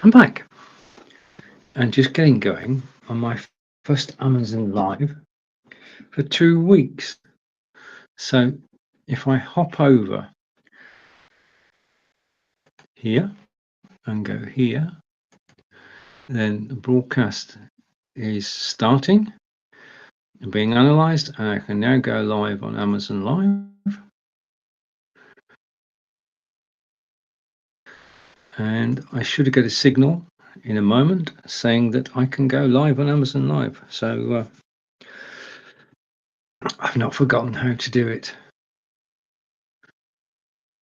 I'm back and just getting going on my first Amazon Live for 2 weeks. So if I hop over here and go here, then the broadcast is starting and being analyzed, and I can now go live on Amazon Live. And I should get a signal in a moment saying that I can go live on Amazon Live. So I've not forgotten how to do it.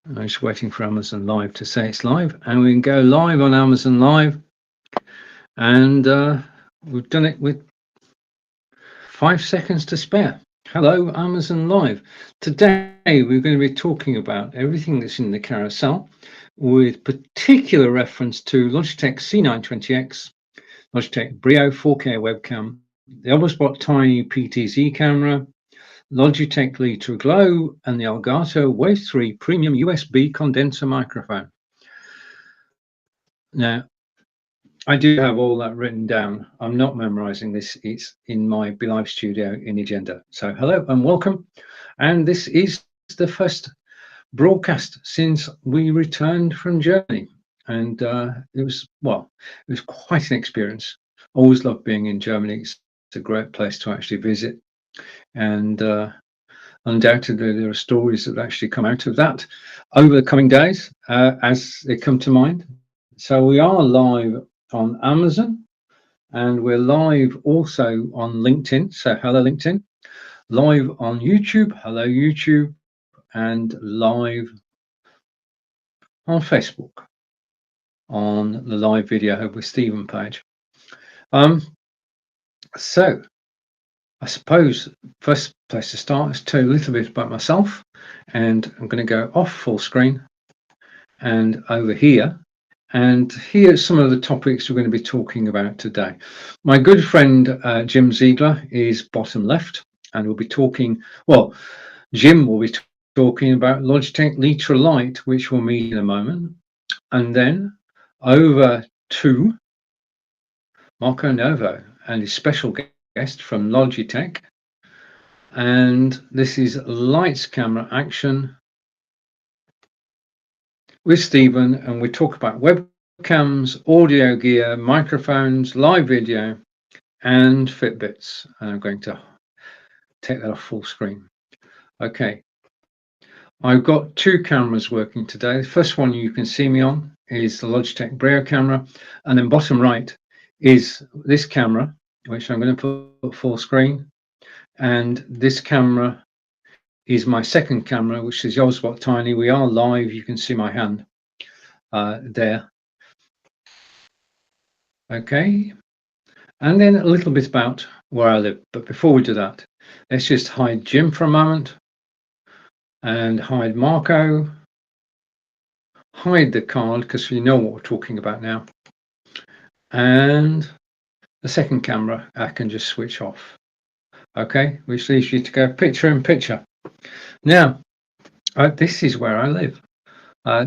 I'm just waiting for Amazon Live to say it's live, and we can go live on Amazon Live. And we've done it with 5 seconds to spare. Hello, Amazon Live. Today we're going to be talking about everything that's in the carousel, with particular reference to Logitech C920X, Logitech Brio 4K webcam, the Elbow Tiny PTZ camera, Logitech Litra Glow, and the Elgato Wave 3 Premium USB condenser microphone. Now, I do have all that written down. I'm not memorizing this. It's in my BeLive studio in Agenda. So hello and welcome. And this is the first broadcast since we returned from Germany. And it was quite an experience. Always loved being in Germany. It's a great place to actually visit. And undoubtedly, there are stories that actually come out of that over the coming days as they come to mind. So we are live on Amazon, and we're live also on LinkedIn. So hello, LinkedIn. Live on YouTube. Hello, YouTube. And live on Facebook on the live video hub with Stephen page. So I suppose first place to start is to tell you a little bit about myself, and I'm going to go off full screen and over here. And here's some of the topics we're going to be talking about today. My good friend Jim Ziegler is bottom left, and we'll be talking, Jim will be talking about Logitech Litra Lite, which we'll meet in a moment. And then over to Marco Novo and his special guest from Logitech. And this is Lights Camera Action with Stephen, and we talk about webcams, audio gear, microphones, live video, and Fitbits. And I'm going to take that off full screen. Okay. I've got 2 cameras working today. The first one you can see me on is the Logitech Brio camera, and then bottom right is this camera, which I'm going to put full screen. And this camera is my second camera, which is the Elbow Tiny. We are live. You can see my hand there. Okay. And then a little bit about where I live. But before we do that, let's just hide Jim for a moment and hide Marco. Hide the card because we know what we're talking about now. And the second camera, I can just switch off. Okay, which leaves you to go picture in picture. Now, this is where I live.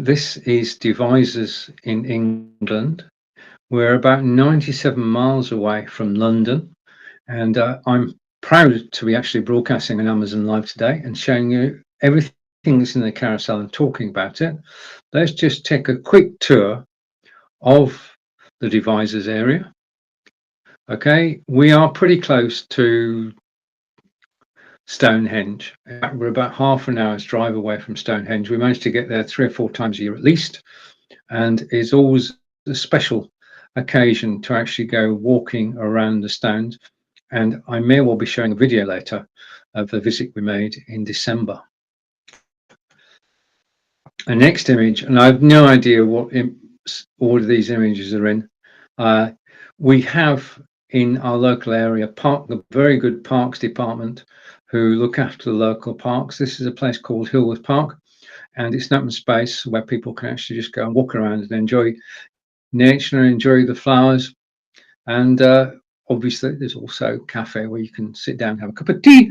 This is Devizes in England. We're about 97 miles away from London, and I'm proud to be actually broadcasting on Amazon Live today and showing you everything that's in the carousel and talking about it. Let's just take a quick tour of the Devizes area. Okay, we are pretty close to Stonehenge. We're about half an hour's drive away from Stonehenge. We managed to get there 3 or 4 times a year at least, and it's always a special occasion to actually go walking around the stones. And I may well be showing a video later of the visit we made in December. A next image, and I have no idea what order these images are in. We have in our local area a very good parks department who look after the local parks. This is a place called Hillworth Park, and it's an open space where people can actually just go and walk around and enjoy nature and enjoy the flowers. And obviously there's also a cafe where you can sit down and have a cup of tea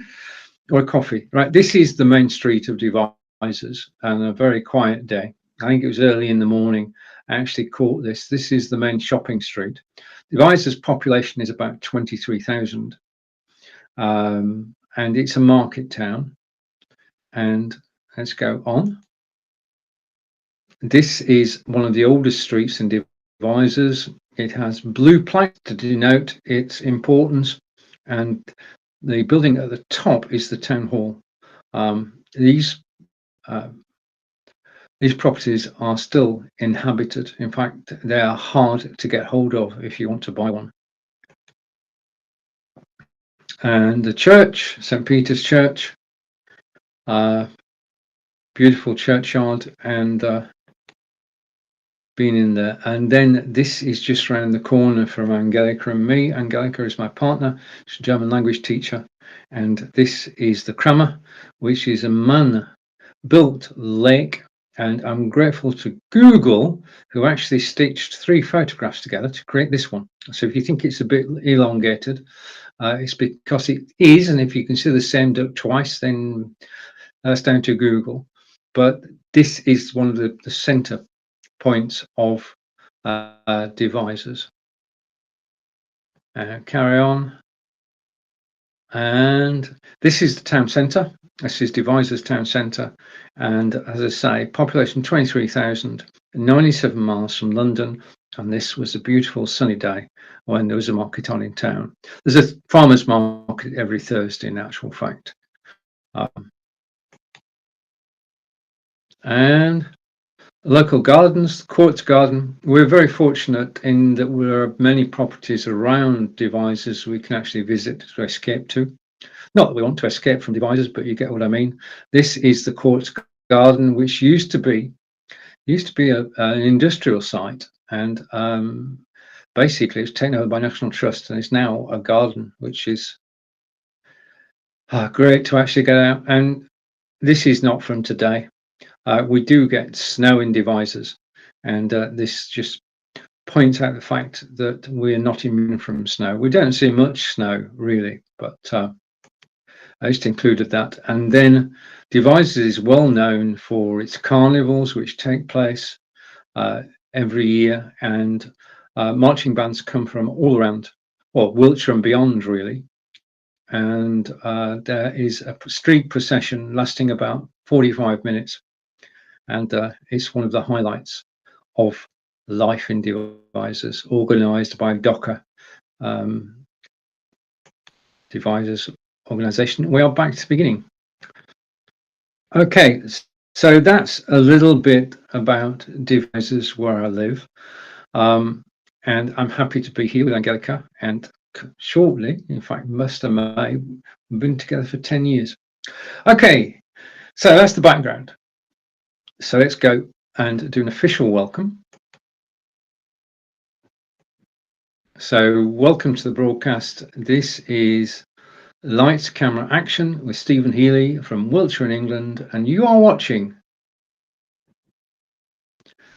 or a coffee. Right, this is the main street of Devizes, and a very quiet day. I think it was early in the morning, actually caught this. This is the main shopping street. Devizes population is about 23,000, and it's a market town. And let's go on. This is one of the oldest streets in Devizes. It has blue plaques to denote its importance, and the building at the top is the town hall. These properties are still inhabited. In fact, they are hard to get hold of if you want to buy one. And the church, St. Peter's Church, beautiful churchyard, and been in there. And then this is just around the corner from Angelica and me. Angelica is my partner. She's a German language teacher. And this is the Kramer, which is a man-built lake. And I'm grateful to Google, who actually stitched 3 photographs together to create this one. So if you think it's a bit elongated, it's because it is. And if you can see the same duck twice, then that's down to Google. But this is one of the center points of Devizes. Carry on. And this is the town centre. This is Devizes town centre. And as I say, population 23,000, 97 miles from London. And this was a beautiful sunny day when there was a market on in town. There's a farmer's market every Thursday, in actual fact. And local gardens, Quartz Garden. We're very fortunate in that there are many properties around Devizes we can actually visit to escape to. Not that we want to escape from Devizes, but you get what I mean. This is the Quartz Garden, which used to be an industrial site, and basically it was taken over by National Trust and is now a garden, which is great to actually get out. And this is not from today. We do get snow in Devizes, and this just points out the fact that we're not immune from snow. We don't see much snow really, but I just included that. And then Devizes is well known for its carnivals, which take place every year, and marching bands come from all around, well, Wiltshire and beyond really. And there is a street procession lasting about 45 minutes. And it's one of the highlights of life in Devizes, organised by Docker Devizes organisation. We are back to the beginning. Okay, so that's a little bit about Devizes, where I live. And I'm happy to be here with Angelica, and shortly, in fact, must have May, we've been together for 10 years. Okay, so that's the background. So let's go and do an official welcome. So welcome to the broadcast. This is Lights, Camera, Action with Stephen Healy from Wiltshire in England, and you are watching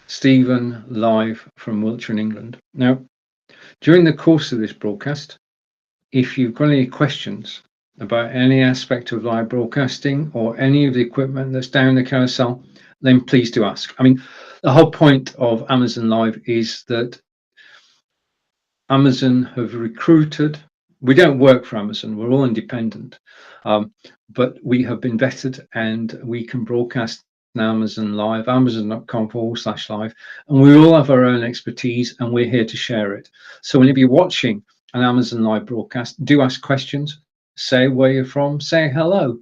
Stephen live from Wiltshire in England. Now, during the course of this broadcast, if you've got any questions about any aspect of live broadcasting or any of the equipment that's down the carousel, then please do ask. I mean, the whole point of Amazon Live is that Amazon have recruited, we don't work for Amazon, we're all independent, but we have been vetted and we can broadcast on Amazon Live, amazon.com/live, and we all have our own expertise and we're here to share it. So whenever you're watching an Amazon Live broadcast, do ask questions, say where you're from, say hello,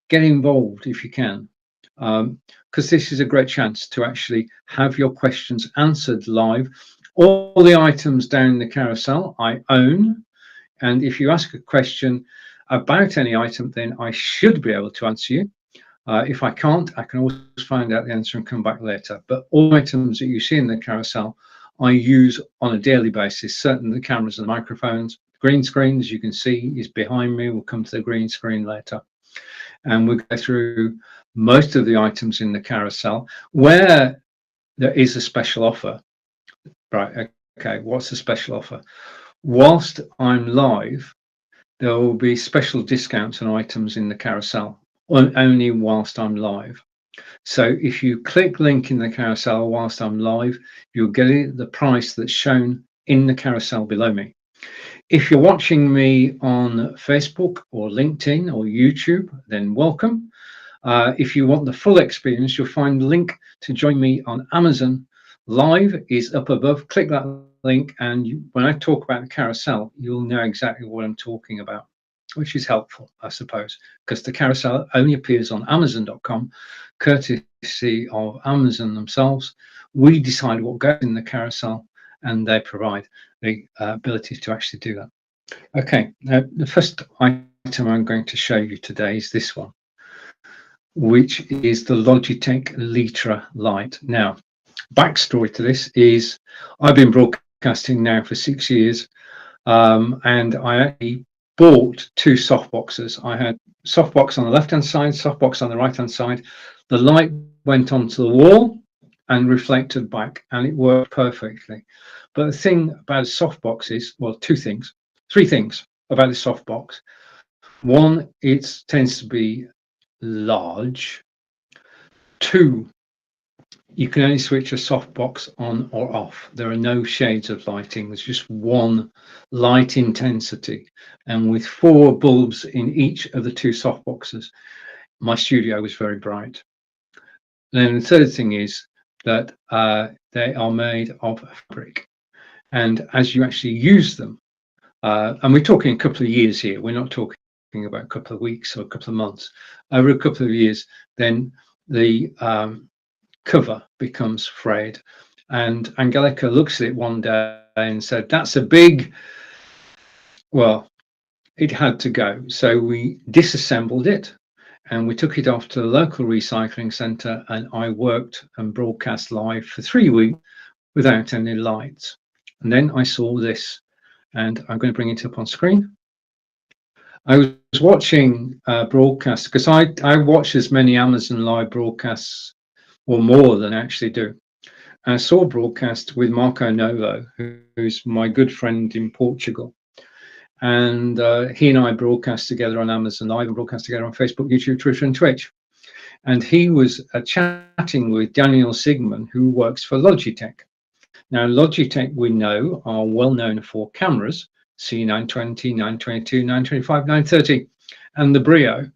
get involved if you can. Because this is a great chance to actually have your questions answered live. All the items down the carousel I own, and if you ask a question about any item, then I should be able to answer you. If I can't, I can always find out the answer and come back later. But all items that you see in the carousel I use on a daily basis. Certainly the cameras and the microphones. Green screen, as you can see, is behind me. We'll come to the green screen later. And we'll go through most of the items in the carousel. Where there is a special offer, right, okay, what's the special offer? Whilst I'm live, there will be special discounts on items in the carousel, only whilst I'm live. So if you click link in the carousel whilst I'm live, you'll get it the price that's shown in the carousel below me. If you're watching me on Facebook or LinkedIn or YouTube, then welcome. If you want the full experience, you'll find the link to join me on Amazon Live is up above. Click that link, and when I talk about the carousel, you'll know exactly what I'm talking about, which is helpful, I suppose, because the carousel only appears on Amazon.com, courtesy of Amazon themselves. We decide what goes in the carousel, and they provide the ability to actually do that. Okay, now the first item I'm going to show you today is this one, which is the Logitech Litra Lite. Now, backstory to this is I've been broadcasting now for 6 years, and I actually bought two softboxes. I had softbox on the left-hand side, softbox on the right-hand side. The light went onto the wall and reflected back, and it worked perfectly. But the thing about a softbox is, well, three things about a softbox. One, it tends to be large. Two, you can only switch a softbox on or off. There are no shades of lighting. There's just one light intensity. And with 4 bulbs in each of the two softboxes, my studio was very bright. Then the third thing is that they are made of fabric. And as you actually use them, and we're talking a couple of years here, we're not talking about a couple of weeks or a couple of months, over a couple of years, then the cover becomes frayed. And Angelica looks at it one day and said, that's a big, well, it had to go. So we disassembled it and we took it off to the local recycling centre, and I worked and broadcast live for 3 weeks without any lights. And then I saw this, and I'm going to bring it up on screen. I was watching broadcasts because I watch as many Amazon live broadcasts or more than I actually do. And I saw a broadcast with Marco Novo, who's my good friend in Portugal. And he and I broadcast together on Amazon Live and broadcast together on Facebook, YouTube, Twitter, and Twitch. And he was chatting with Daniel Sigmund, who works for Logitech. Now, Logitech, we know, are well known for cameras, C920, 922, 925, 930, and the Brio.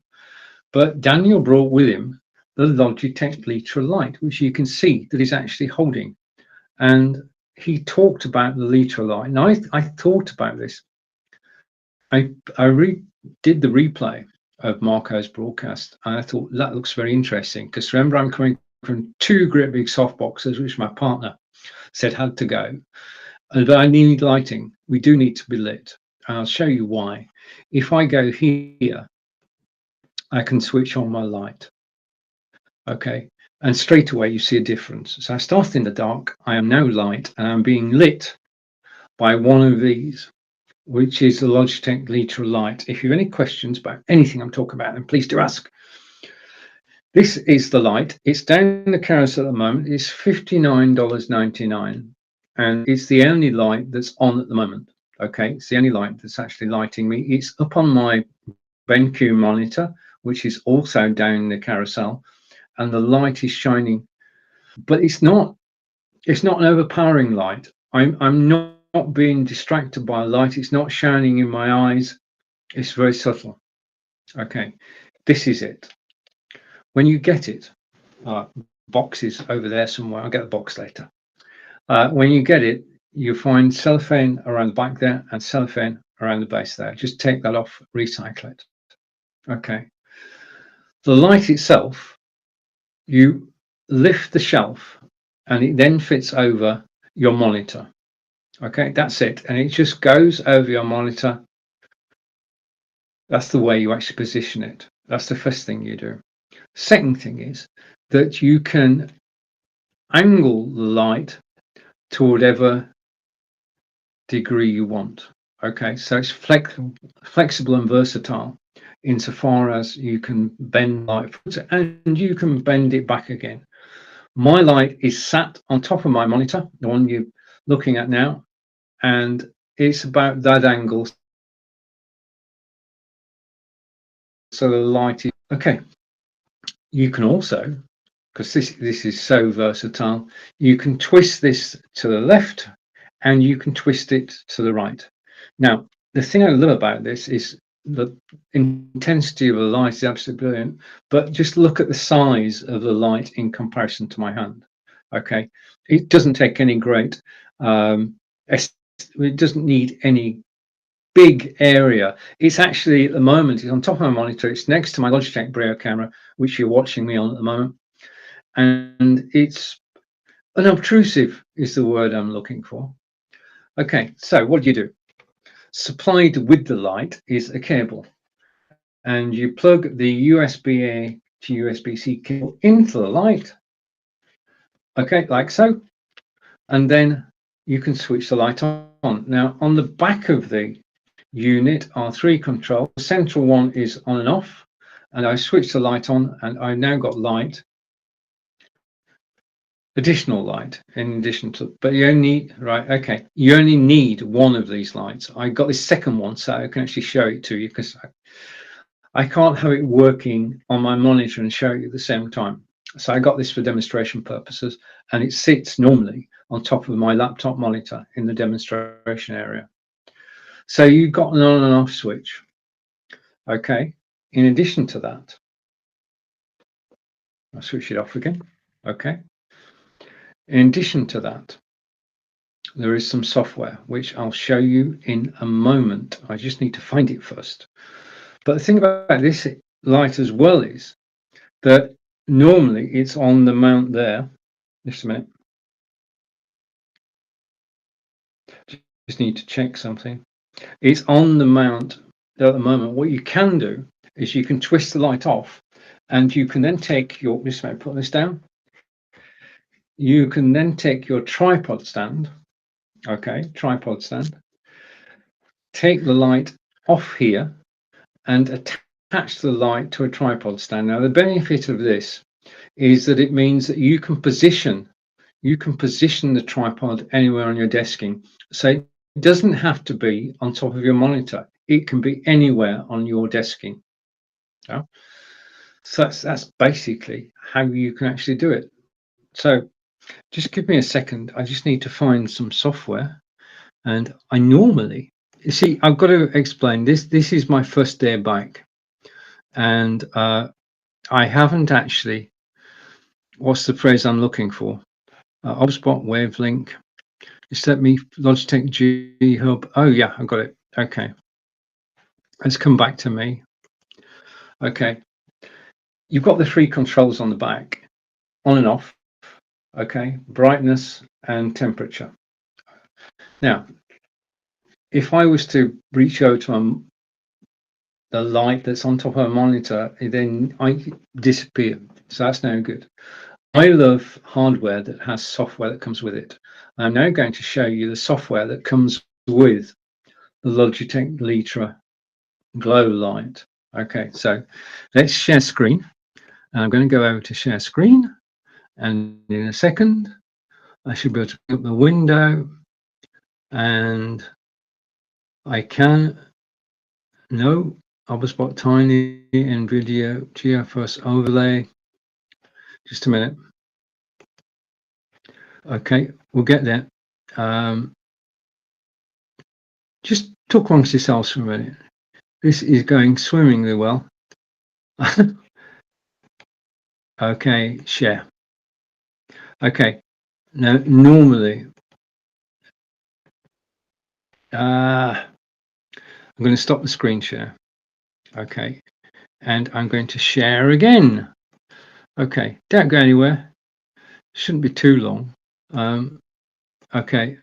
But Daniel brought with him the Logitech Litra Lite, which you can see that he's actually holding. And he talked about the Litra Lite. And I thought about this. I did the replay of Marco's broadcast, and I thought that looks very interesting, because remember, I'm coming from 2 great big soft boxes, which my partner said had to go. But I need lighting. We do need to be lit. And I'll show you why. If I go here, I can switch on my light. Okay, and straight away you see a difference. So I started in the dark, I am now light, and I'm being lit by one of these, which is the Logitech Litra Lite. If you have any questions about anything I'm talking about, then please do ask. This is the light. It's down in the carousel at the moment. It's $59.99, and it's the only light that's on at the moment. Okay, it's the only light that's actually lighting me. It's up on my BenQ monitor, which is also down in the carousel, and the light is shining, but it's not an overpowering light. I'm not being distracted by a light. It's not shining in my eyes. It's very subtle. Okay, this is it. When you get it, box is over there somewhere. I'll get the box later. When you get it, you find cellophane around the back there and cellophane around the base there. Just take that off, recycle it. Okay. The light itself, you lift the shelf and it then fits over your monitor. Okay, that's it. And it just goes over your monitor. That's the way you actually position it. That's the first thing you do. Second thing is that you can angle the light to whatever degree you want. Okay, so it's flexible and versatile insofar as you can bend light and you can bend it back again. My light is sat on top of my monitor, the one you're looking at now, and it's about that angle. So the light is okay. You can also because this is so versatile. You can twist this to the left and you can twist it to the right. Now, the thing I love about this is the intensity of the light is absolutely brilliant, but just look at the size of the light in comparison to my hand. Okay, it doesn't take any great, it doesn't need any big area. It's actually at the moment, it's on top of my monitor. It's next to my Logitech Brio camera, which you're watching me on at the moment. And it's unobtrusive is the word I'm looking for. Okay, so what do? Supplied with the light is a cable. And you plug the USB-A to USB-C cable into the light. Okay, like so. And then you can switch the light on. Now, on the back of the unit are 3 controls. The central one is on and off, and I switch the light on, and I've now got light, additional light in addition to, but you only you only need one of these lights. I got this second one so I can actually show it to you, because I can't have it working on my monitor and show you at the same time. So I got this for demonstration purposes, and it sits normally on top of my laptop monitor in the demonstration area. So you've got an on and off switch. Okay. In addition to that, I'll switch it off again. Okay. In addition to that, there is some software which I'll show you in a moment. I just need to find it first. But the thing about this light as well is that normally it's on the mount there. Just a minute. Just need to check something. It's on the mount at the moment. What you can do is you can twist the light off, and you can then take your, just a minute, put this down. You can then take your tripod stand, okay, tripod stand, take the light off here and attach the light to a tripod stand. Now, the benefit of this is that it means that you can position the tripod anywhere on your desking. So it doesn't have to be on top of your monitor. It can be anywhere on your desking. Yeah? So that's basically how you can actually do it. So just give me a second. I just need to find some software. And I normally, you see, I've got to explain this. This is my first day back. And I haven't actually, what's the phrase I'm looking for? HubSpot wavelink. Just let me, Logitech G Hub. Oh yeah, I got it. Okay. Let's come back to me. Okay. You've got the 3 controls on the back, on and off. Okay. Brightness and temperature. Now, if I was to reach over to the light that's on top of a monitor, then I disappear. So that's no good. I love hardware that has software that comes with it. I'm now going to show you the software that comes with the Logitech Litra Glow light. Okay, so let's share screen. And I'm going to go over to share screen. And in a second, I should be able to open the window. And I can, no, HubSpot Tiny and video GeoForce overlay. Just a minute. Okay, we'll get there. Just talk amongst yourselves for a minute. This is going swimmingly well. Okay, share. Okay, now normally, I'm going to stop the screen share. Okay, and I'm going to share again. Okay, don't go anywhere. Shouldn't be too long. Okay.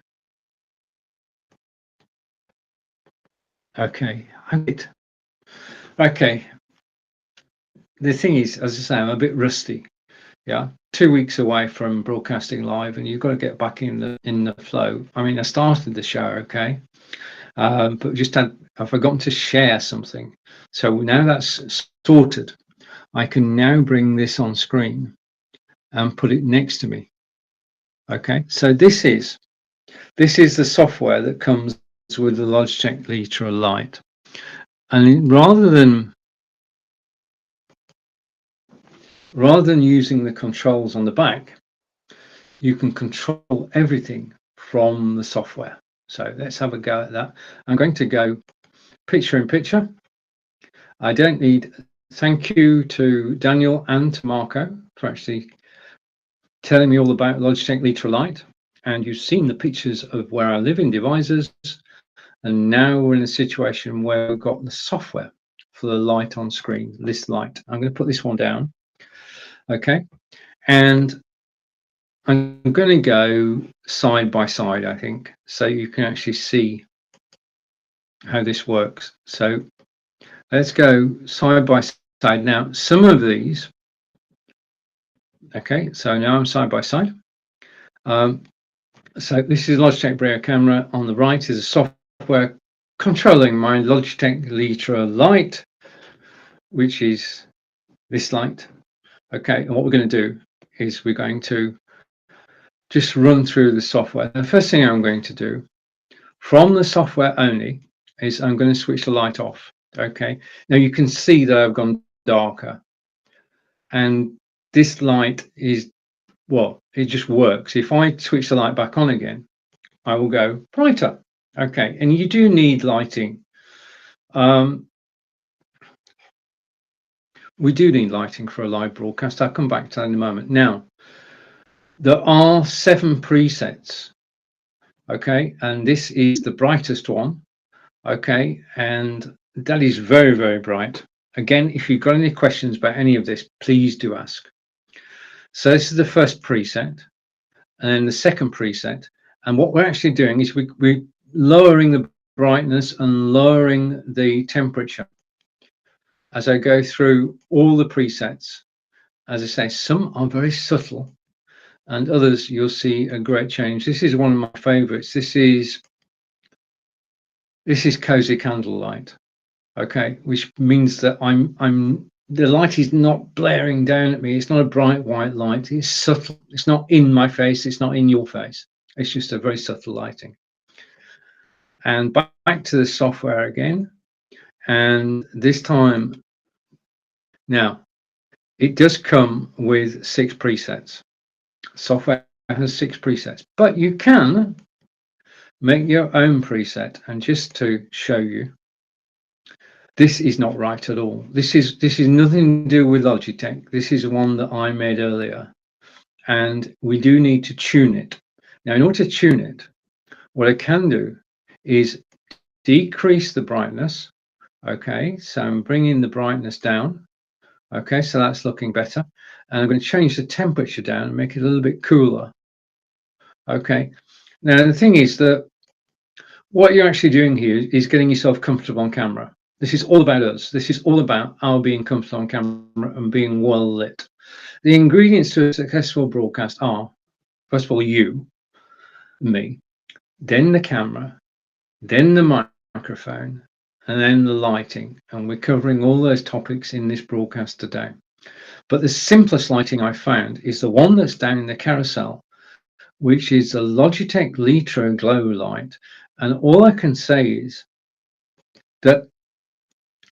Okay. Okay. The thing is, as I say, I'm a bit rusty. Yeah, 2 weeks away from broadcasting live, and you've got to get back in the flow. I mean, I started the show, okay, but just I've forgotten to share something. So now that's sorted. I can now bring this on screen and put it next to me. Okay, so this is the software that comes with the Logitech Litra light, and rather than rather than using the controls on the back, you can control everything from the software. So let's have a go at that. I'm going to go picture in picture. I don't need, thank you to Daniel and to Marco for actually telling me all about Logitech Litra Lite. And you've seen the pictures of where I live in devices. And now we're in a situation where we've got the software for the light on screen, this light. I'm going to put this one down. Okay. And I'm going to go side by side, I think, so you can actually see how this works. So let's go side by side. Now, some of these, okay, so now I'm side by side. So this is Logitech Brio camera. On the right is a software controlling my Logitech Litra Lite, which is this light. Okay, and what we're going to do is we're going to just run through the software. The first thing I'm going to do from the software only is I'm going to switch the light off. Okay, now you can see that I've gone darker, and this light is, well, it just works. If I switch the light back on again, I will go brighter. Okay, and you do need lighting. We do need lighting for a live broadcast. I'll come back to that in a moment. Now, there are 7 presets. Okay, and this is the brightest one. Okay, and that is very, very bright. Again, if you've got any questions about any of this, please do ask. So this is the first preset, and then the second preset. And what we're actually doing is we're lowering the brightness and lowering the temperature as I go through all the presets. As I say, some are very subtle, and others you'll see a great change. This is one of my favorites. This is cozy candlelight. Okay, which means that the light is not blaring down at me. It's not a bright white light. It's subtle. It's not in my face. It's not in your face. It's just a very subtle lighting. And back to the software again. And this time, now, it does come with 6 presets. Software has 6 presets, but you can make your own preset. And just to show you, this is not right at all. This is nothing to do with Logitech. This is one that I made earlier, and we do need to tune it. Now, in order to tune it, what I can do is decrease the brightness. Okay, so I'm bringing the brightness down. Okay, so that's looking better. And I'm going to change the temperature down and make it a little bit cooler. Okay, now the thing is that what you're actually doing here is getting yourself comfortable on camera. This is all about us. This is all about our being comfortable on camera and being well lit. The ingredients to a successful broadcast are, first of all, you, me, then the camera, then the microphone, and then the lighting. And we're covering all those topics in this broadcast today. But the simplest lighting I found is the one that's down in the carousel, which is the Logitech Litra Glow Light. And all I can say is that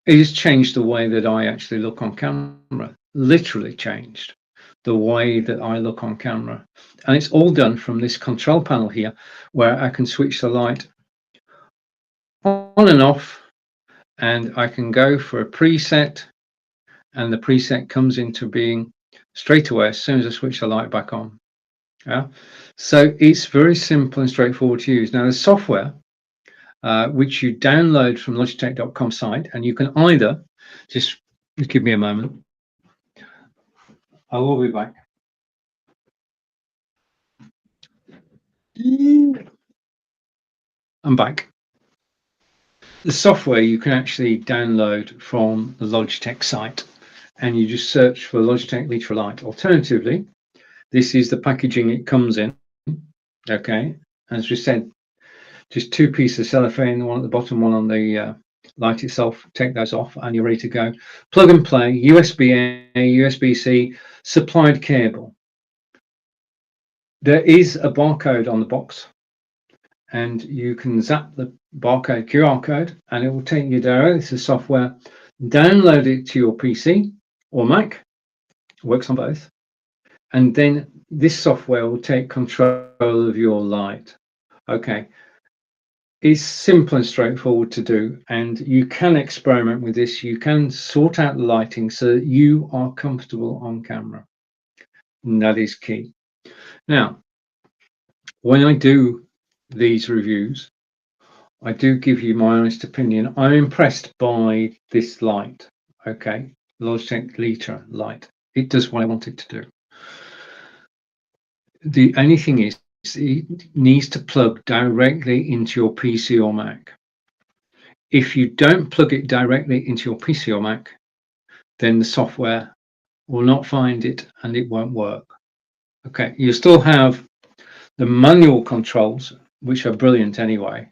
it has changed the way that I actually look on camera, literally changed the way that I look on camera. And it's all done from this control panel here, where I can switch the light on and off, and I can go for a preset, and the preset comes into being straight away as soon as I switch the light back on. Yeah, so it's very simple and straightforward to use. Now, the software, which you download from logitech.com site, and you can either just give me a moment. I will be back. I'm back. The software you can actually download from the Logitech site, and you just search for Logitech Litra Lite. Alternatively, this is the packaging it comes in. Okay, as we said, just 2 pieces of cellophane, one at the bottom, one on the light itself. Take those off and you're ready to go. Plug and play, USB-A, USB-C, supplied cable. There is a barcode on the box, and you can zap the barcode QR code and it will take you there. This is software. Download it to your PC or Mac, works on both. And then this software will take control of your light. Okay. It's simple and straightforward to do, and you can experiment with this. You can sort out the lighting so that you are comfortable on camera. And that is key. Now, when I do these reviews, I do give you my honest opinion. I'm impressed by this light. Okay, Logitech Litra light. It does what I want it to do. The only thing is, it needs to plug directly into your PC or Mac. If you don't plug it directly into your PC or Mac, then the software will not find it and it won't work. Okay, you still have the manual controls, which are brilliant anyway,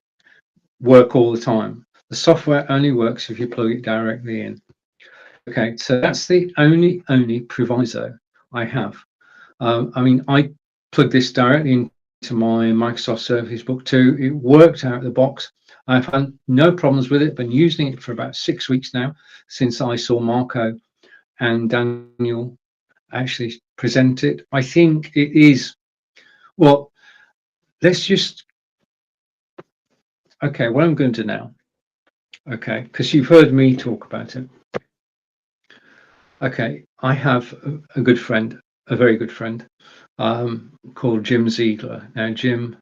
work all the time. The software only works if you plug it directly in. Okay, so that's the only proviso I have. I mean, I plugged this directly into my Microsoft Surface Book 2. It worked out of the box. I've had no problems with it. Been using it for about 6 weeks now, since I saw Marco and Daniel actually present it. I think it is, well, let's just, okay, what I'm going to do now, okay, because you've heard me talk about it. Okay, I have a good friend, a very good friend, called Jim Ziegler. Now, Jim,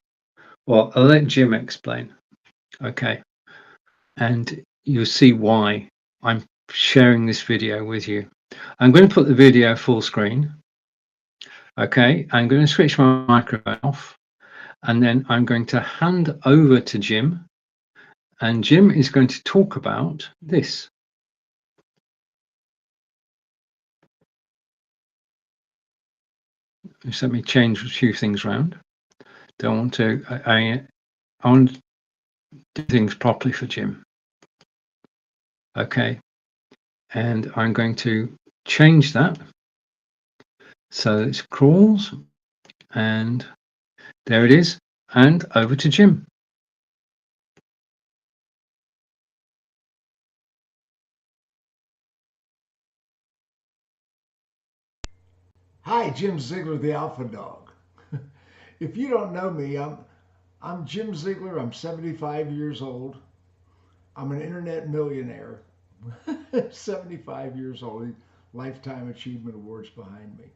well, I'll let Jim explain, okay, and you'll see why I'm sharing this video with you. I'm going to put the video full screen, okay, I'm going to switch my microphone off, and then I'm going to hand over to Jim, and Jim is going to talk about this. Just let me change a few things around. Don't want to, I want to do things properly for Jim. Okay, and I'm going to change that so it crawls, and there it is, and over to Jim. Hi, Jim Ziegler, the Alpha Dog. If you don't know me, I'm Jim Ziegler. I'm 75 years old. I'm an internet millionaire. 75 years old. Lifetime Achievement Awards behind me.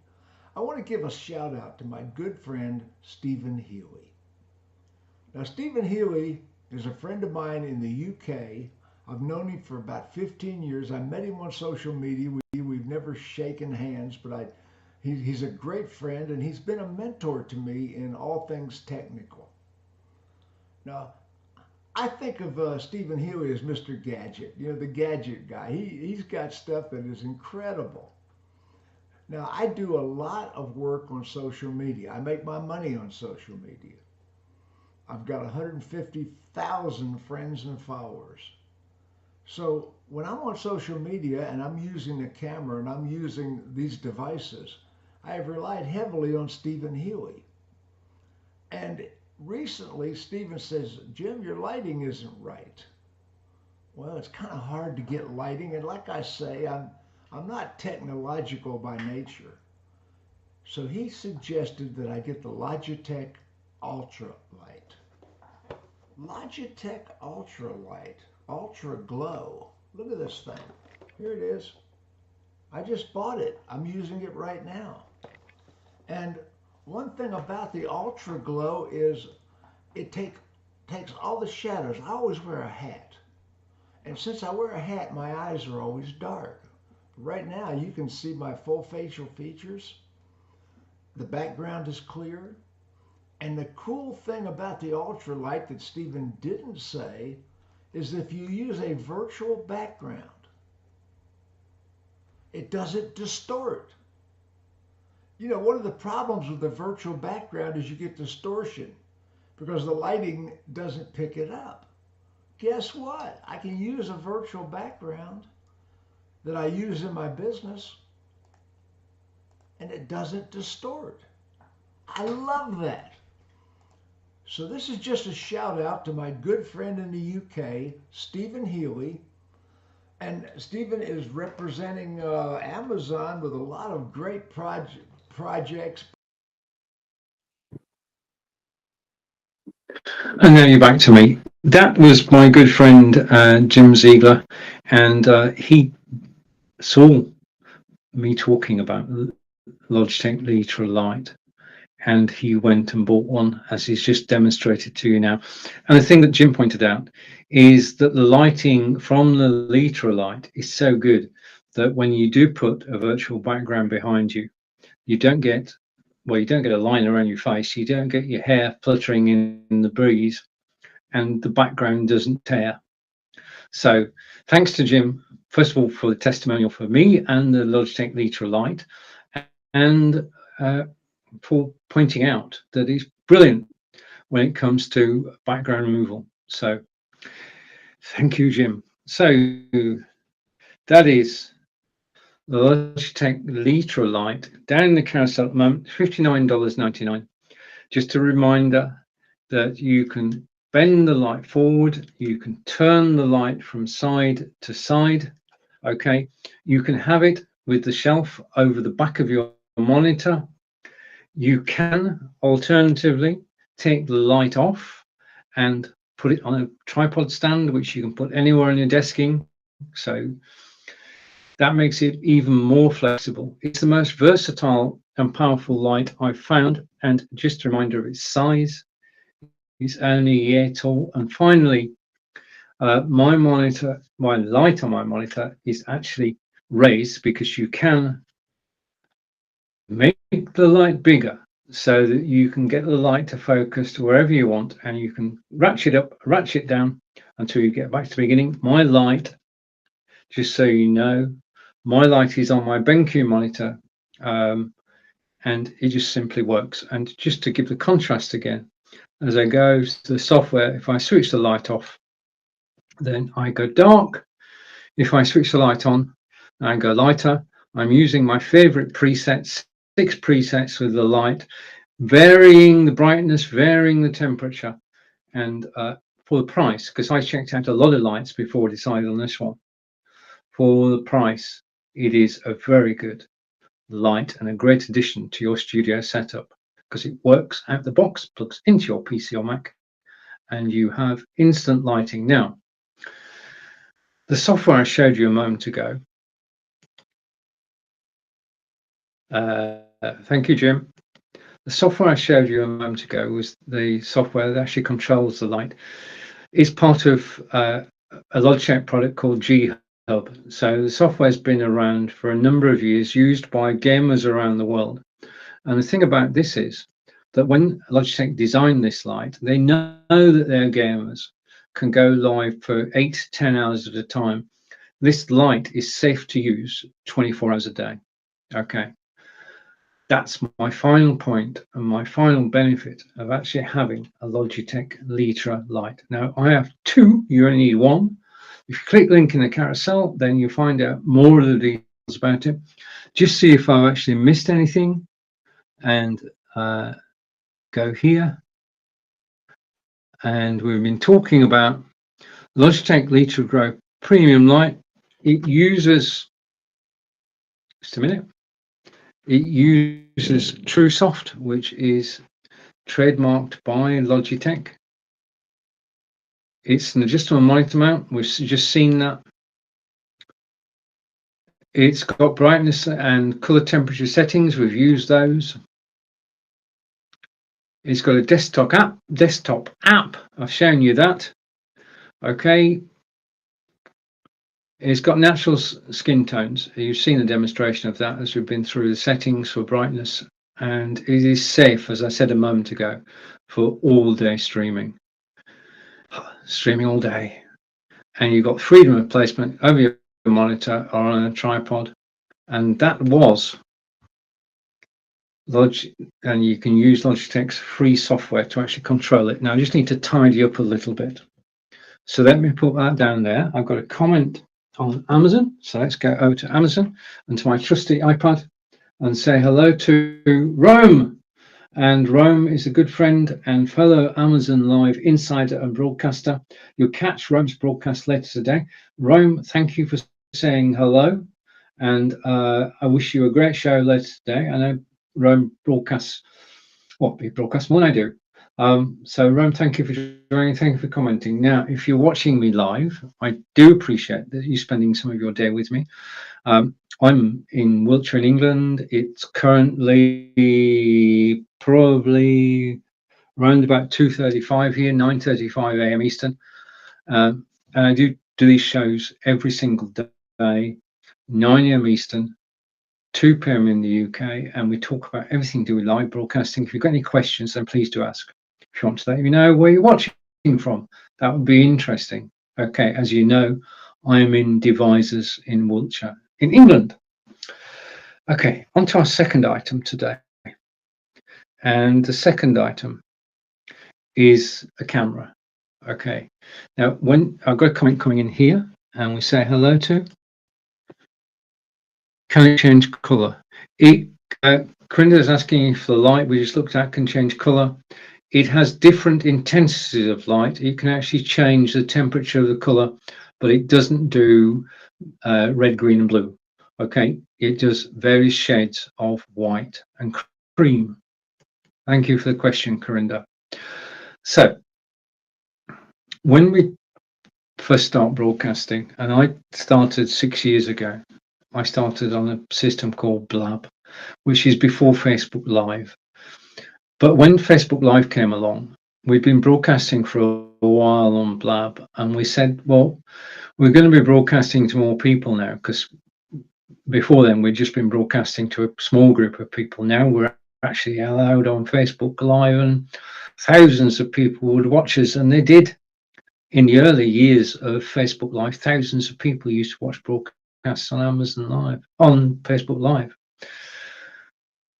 I want to give a shout out to my good friend Stephen Healy. Now, Stephen Healy is a friend of mine in the UK. I've known him for about 15 years. I met him on social media. We've never shaken hands, but he's a great friend, and he's been a mentor to me in all things technical. Now, I think of Stephen Healy as Mr. Gadget, the gadget guy. He's got stuff that is incredible. Now, I do a lot of work on social media. I make my money on social media. I've got 150,000 friends and followers. So when I'm on social media and I'm using the camera and I'm using these devices, I have relied heavily on Stephen Healy. And recently, Stephen says, Jim, your lighting isn't right. Well, it's kind of hard to get lighting. And like I say, I'm not technological by nature. So he suggested that I get the Logitech Ultra Light. Logitech Ultra Light, Ultra Glow. Look at this thing. Here it is. I just bought it. I'm using it right now. And one thing about the Ultra Glow is it takes all the shadows. I always wear a hat. And since I wear a hat, my eyes are always dark. Right now, you can see my full facial features. The background is clear. And the cool thing about the ultralight that Stephen didn't say is if you use a virtual background, it doesn't distort. One of the problems with the virtual background is you get distortion because the lighting doesn't pick it up. Guess what? I can use a virtual background that I use in my business and it doesn't distort. I love that. So this is just a shout out to my good friend in the UK, Stephen Healy. And Stephen is representing Amazon with a lot of great projects. And now you're back to me. That was my good friend Jim Ziegler, and he saw me talking about Logitech Litra Lite, and he went and bought one, as he's just demonstrated to you now. And the thing that Jim pointed out is that the lighting from the Litra Lite is so good that when you do put a virtual background behind you, you don't get, well, you don't get a line around your face, you don't get your hair fluttering in the breeze, and the background doesn't tear. So thanks to Jim, first of all, for the testimonial for me and the Logitech Litra Lite, and for pointing out that it's brilliant when it comes to background removal. So thank you, Jim. So that is the Logitech Litra Lite down in the carousel at the moment, $59.99. Just a reminder that you can bend the light forward, you can turn the light from side to side. Okay, you can have it with the shelf over the back of your monitor. You can alternatively take the light off and put it on a tripod stand, which you can put anywhere on your desking. So that makes it even more flexible. It's the most versatile and powerful light I've found. And just a reminder of its size, it's only a year tall. And finally, my monitor, my light on my monitor is actually raised because you can make the light bigger so that you can get the light to focus to wherever you want, and you can ratchet up, ratchet down until you get back to the beginning. My light, just so you know, my light is on my BenQ monitor, and it just simply works. And just to give the contrast again, as I go to the software, if I switch the light off, then I go dark. If I switch the light on, I go lighter. I'm using my favorite presets, 6 presets with the light, varying the brightness, varying the temperature, and for the price, because I checked out a lot of lights before I decided on this one. For the price, it is a very good light and a great addition to your studio setup, because it works out the box, plugs into your PC or Mac, and you have instant lighting. Now, the software I showed you a moment ago, thank you, Jim. The software I showed you a moment ago was the software that actually controls the light. It's part of a Logitech product called G Hub. So the software's been around for a number of years, used by gamers around the world. And the thing about this is that when Logitech designed this light, they know that their gamers can go live for 8 to 10 hours at a time. This light is safe to use 24 hours a day. Okay. That's my final point and my final benefit of actually having a Logitech Litra light. Now, I have 2, you only need 1. If you click the link in the carousel, then you find out more of the details about it. Just see if I've actually missed anything, and go here. And we've been talking about Logitech Litra Grow Premium Light. It uses, just a minute, it uses TrueSoft, which is trademarked by Logitech. It's an adjustable monitor mount. We've just seen that. It's got brightness and color temperature settings. We've used those. It's got a desktop app. I've shown you that. Okay. It's got natural skin tones. You've seen the demonstration of that as we've been through the settings for brightness. And it is safe, as I said a moment ago, for all day streaming. Streaming all day. And you've got freedom of placement over your monitor or on a tripod. And that was and you can use Logitech's free software to actually control it. Now I just need to tidy up a little bit. So let me put that down there. I've got a comment on Amazon. So let's go over to Amazon and to my trusty iPad and say hello to Rome. And Rome is a good friend and fellow Amazon Live insider and broadcaster. You'll catch Rome's broadcast later today. Rome, thank you for saying hello, and I wish you a great show later today. I know Rome broadcasts, well, he broadcasts more than I do. So Rome, thank you for joining, thank you for commenting. Now, if you're watching me live, I do appreciate that you spending some of your day with me. I'm in Wiltshire in England. It's currently probably around about 2:35 here, 9:35 a.m. Eastern. And I do these shows every single day, 9 a.m. Eastern, 2 p.m. in the UK, and we talk about everything to do with live broadcasting. If you've got any questions, then please do ask. If you want to let me know where you're watching from, that would be interesting. Okay, as you know, I'm in Devizes in Wiltshire, in England. Okay, on to our second item today. And the second item is a camera. Okay, now when I've got a comment coming in here, and we say hello to, can it change color? Corinda is asking if the light we just looked at can change color. It has different intensities of light. You can actually change the temperature of the color, but it doesn't do red, green, and blue. Okay, it does various shades of white and cream. Thank you for the question, Corinda. So, when we first start broadcasting, and I started 6 years ago, I started on a system called Blab, which is before Facebook Live. But when Facebook Live came along, we'd been broadcasting for a while on Blab, and we said, well, we're going to be broadcasting to more people now, because before then we'd just been broadcasting to a small group of people. Now we're actually allowed on Facebook Live, and thousands of people would watch us, and they did. In the early years of Facebook Live, thousands of people used to watch broadcasts on Amazon Live, on Facebook Live.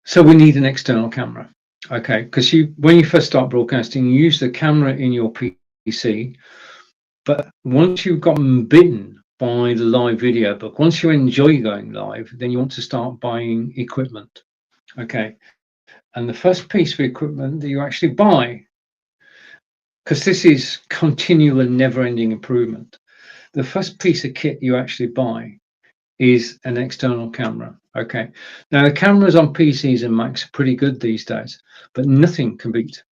So we need an external camera. Okay, because when you first start broadcasting, you use the camera in your PC, but once you've gotten bitten by the live video book, once you enjoy going live, then you want to start buying equipment. Okay, and the first piece of equipment that you actually buy, because this is continual and never-ending improvement, the first piece of kit you actually buy is an external camera. Okay, now the cameras on PCs and Macs are pretty good these days, but nothing can beat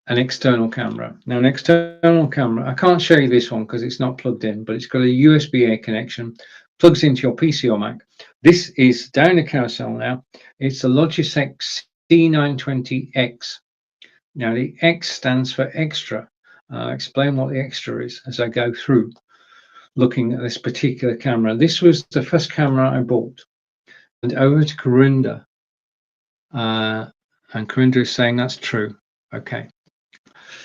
an external camera. Now, an external camera, I can't show you this one because it's not plugged in, but it's got a USB-A connection, plugs into your PC or Mac. This is down the carousel now. It's a Logitech C920X. Now, the X stands for extra. I'll explain what the extra is as I go through looking at this particular camera. This was the first camera I bought. And over to Corinda. And Corinda is saying that's true. Okay.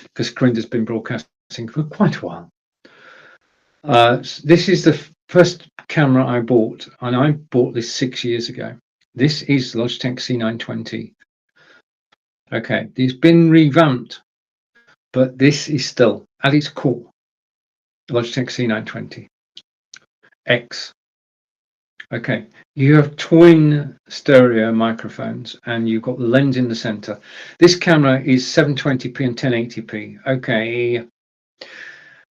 Because Corinda's been broadcasting for quite a while. This is the first camera I bought, and I bought this 6 years ago. This is Logitech C920. Okay, it's been revamped, but this is still, at its core, Logitech C920 X. Okay, you have twin stereo microphones, and you've got the lens in the center. This camera is 720p and 1080p. Okay,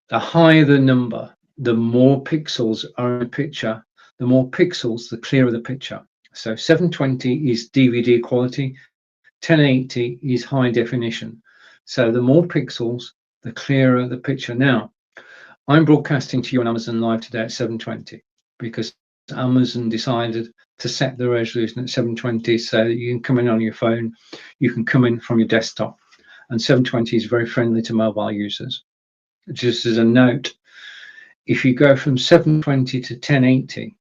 the higher the number, the more pixels are in the picture. The more pixels, the clearer the picture. So 720 is DVD quality, 1080 is high definition. So the more pixels, the clearer the picture. Now, I'm broadcasting to you on Amazon Live today at 720 because Amazon decided to set the resolution at 720 so that you can come in on your phone, you can come in from your desktop, and 720 is very friendly to mobile users. Just as a note, if you go from 720 to 1080,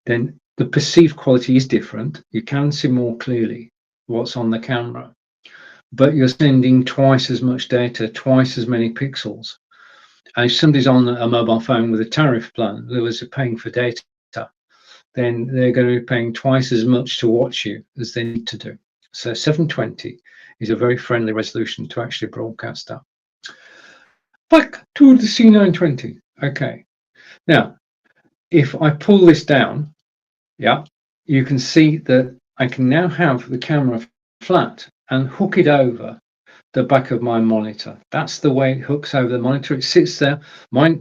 then the perceived quality is different. You can see more clearly what's on the camera, but you're sending twice as much data, twice as many pixels. And if somebody's on a mobile phone with a tariff plan, that was paying for data, then they're going to be paying twice as much to watch you as they need to do. So 720 is a very friendly resolution to actually broadcast at. Back to the C920. Okay. Now, if I pull this down, yeah, you can see that I can now have the camera flat and hook it over the back of my monitor. That's the way it hooks over the monitor. It sits there. My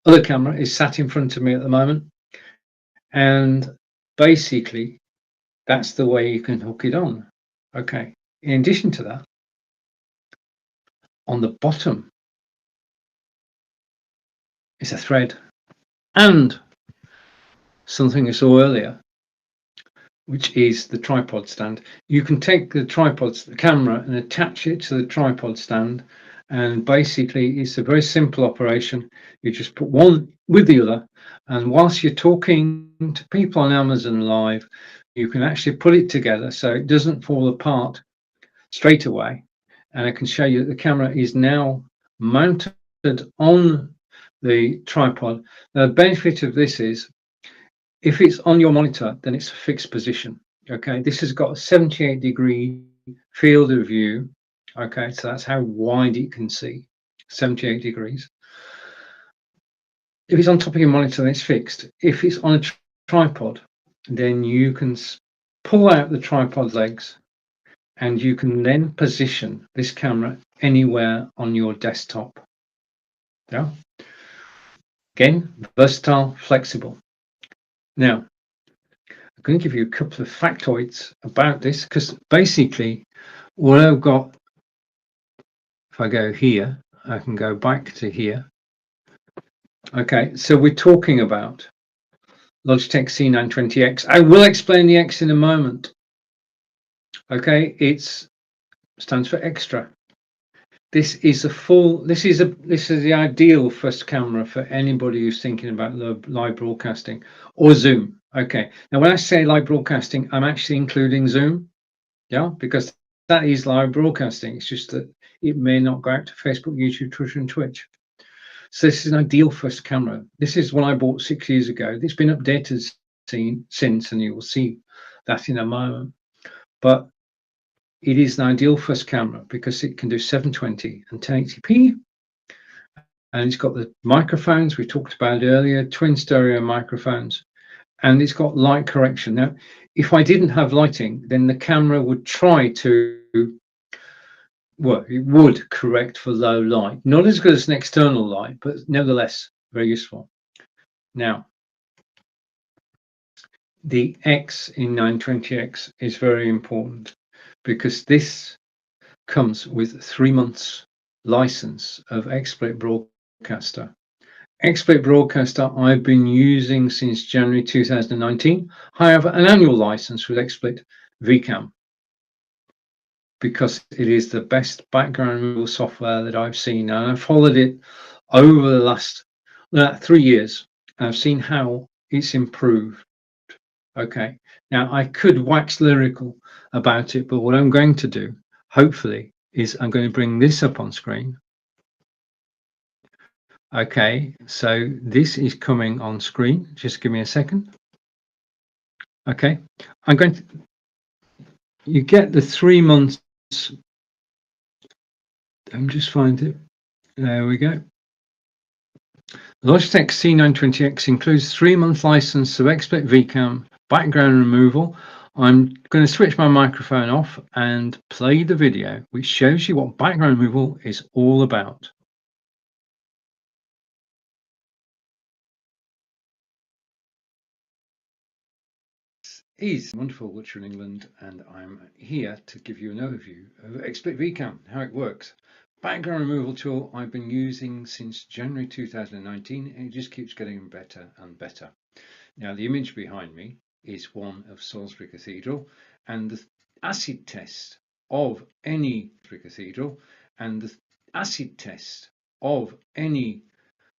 other camera is sat in front of me at the moment. And basically, that's the way you can hook it on. Okay. In addition to that, on the bottom is a thread and something I saw earlier, which is the tripod stand. You can take the the camera, and attach it to the tripod stand. And basically, it's a very simple operation. You just put one with the other, and whilst you're talking to people on Amazon Live, you can actually put it together so it doesn't fall apart straight away. And I can show you that the camera is now mounted on the tripod. The benefit of this is, if it's on your monitor, then it's a fixed position. Okay, this has got a 78-degree field of view. Okay, so that's how wide it can see, 78 degrees. If it's on top of your monitor, then it's fixed. If it's on a tripod, then you can pull out the tripod legs, and you can then position this camera anywhere on your desktop. Yeah. Again, versatile, flexible. Now, I'm going to give you a couple of factoids about this, because basically what I've got, if I go here, I can go back to here. Okay, so we're talking about Logitech C920X. I will explain the X in a moment. Okay, it stands for extra. This is the ideal first camera for anybody who's thinking about live broadcasting or Zoom. Okay, now when I say live broadcasting, I'm actually including Zoom, yeah, because that is live broadcasting. It's just that it may not go out to Facebook, YouTube, Twitter, and Twitch. So this is an ideal first camera. This is one I bought 6 years ago. It's been updated since, and you will see that in a moment. But it is an ideal first camera because it can do 720 and 1080p. And it's got the microphones we talked about earlier, twin stereo microphones, and it's got light correction. Now, if I didn't have lighting, then the camera would try to, well, it would correct for low light. Not as good as an external light, but nevertheless, very useful. Now, the X in 920X is very important because this comes with 3 months license of XSplit Broadcaster. XSplit Broadcaster I've been using since January 2019. I have an annual license with XSplit VCam because it is the best background removal software that I've seen, and I've followed it over the last 3 years. I've seen how it's improved. Okay, now I could wax lyrical about it, but what I'm going to do, hopefully, is I'm going to bring this up on screen. Okay, so this is coming on screen. Just give me a second. Okay, I'm going to, you get the 3 months. I'm just find it. There we go. Logitech C920X includes 3-month license of XSplit VCam, background removal. I'm going to switch my microphone off and play the video, which shows you what background removal is all about. Is wonderful Wiltshire in England, and I'm here to give you an overview of XSplit VCam, how it works. Background removal tool I've been using since January 2019, and it just keeps getting better and better. Now, the image behind me is one of Salisbury Cathedral, and the acid test of any cathedral, and the acid test of any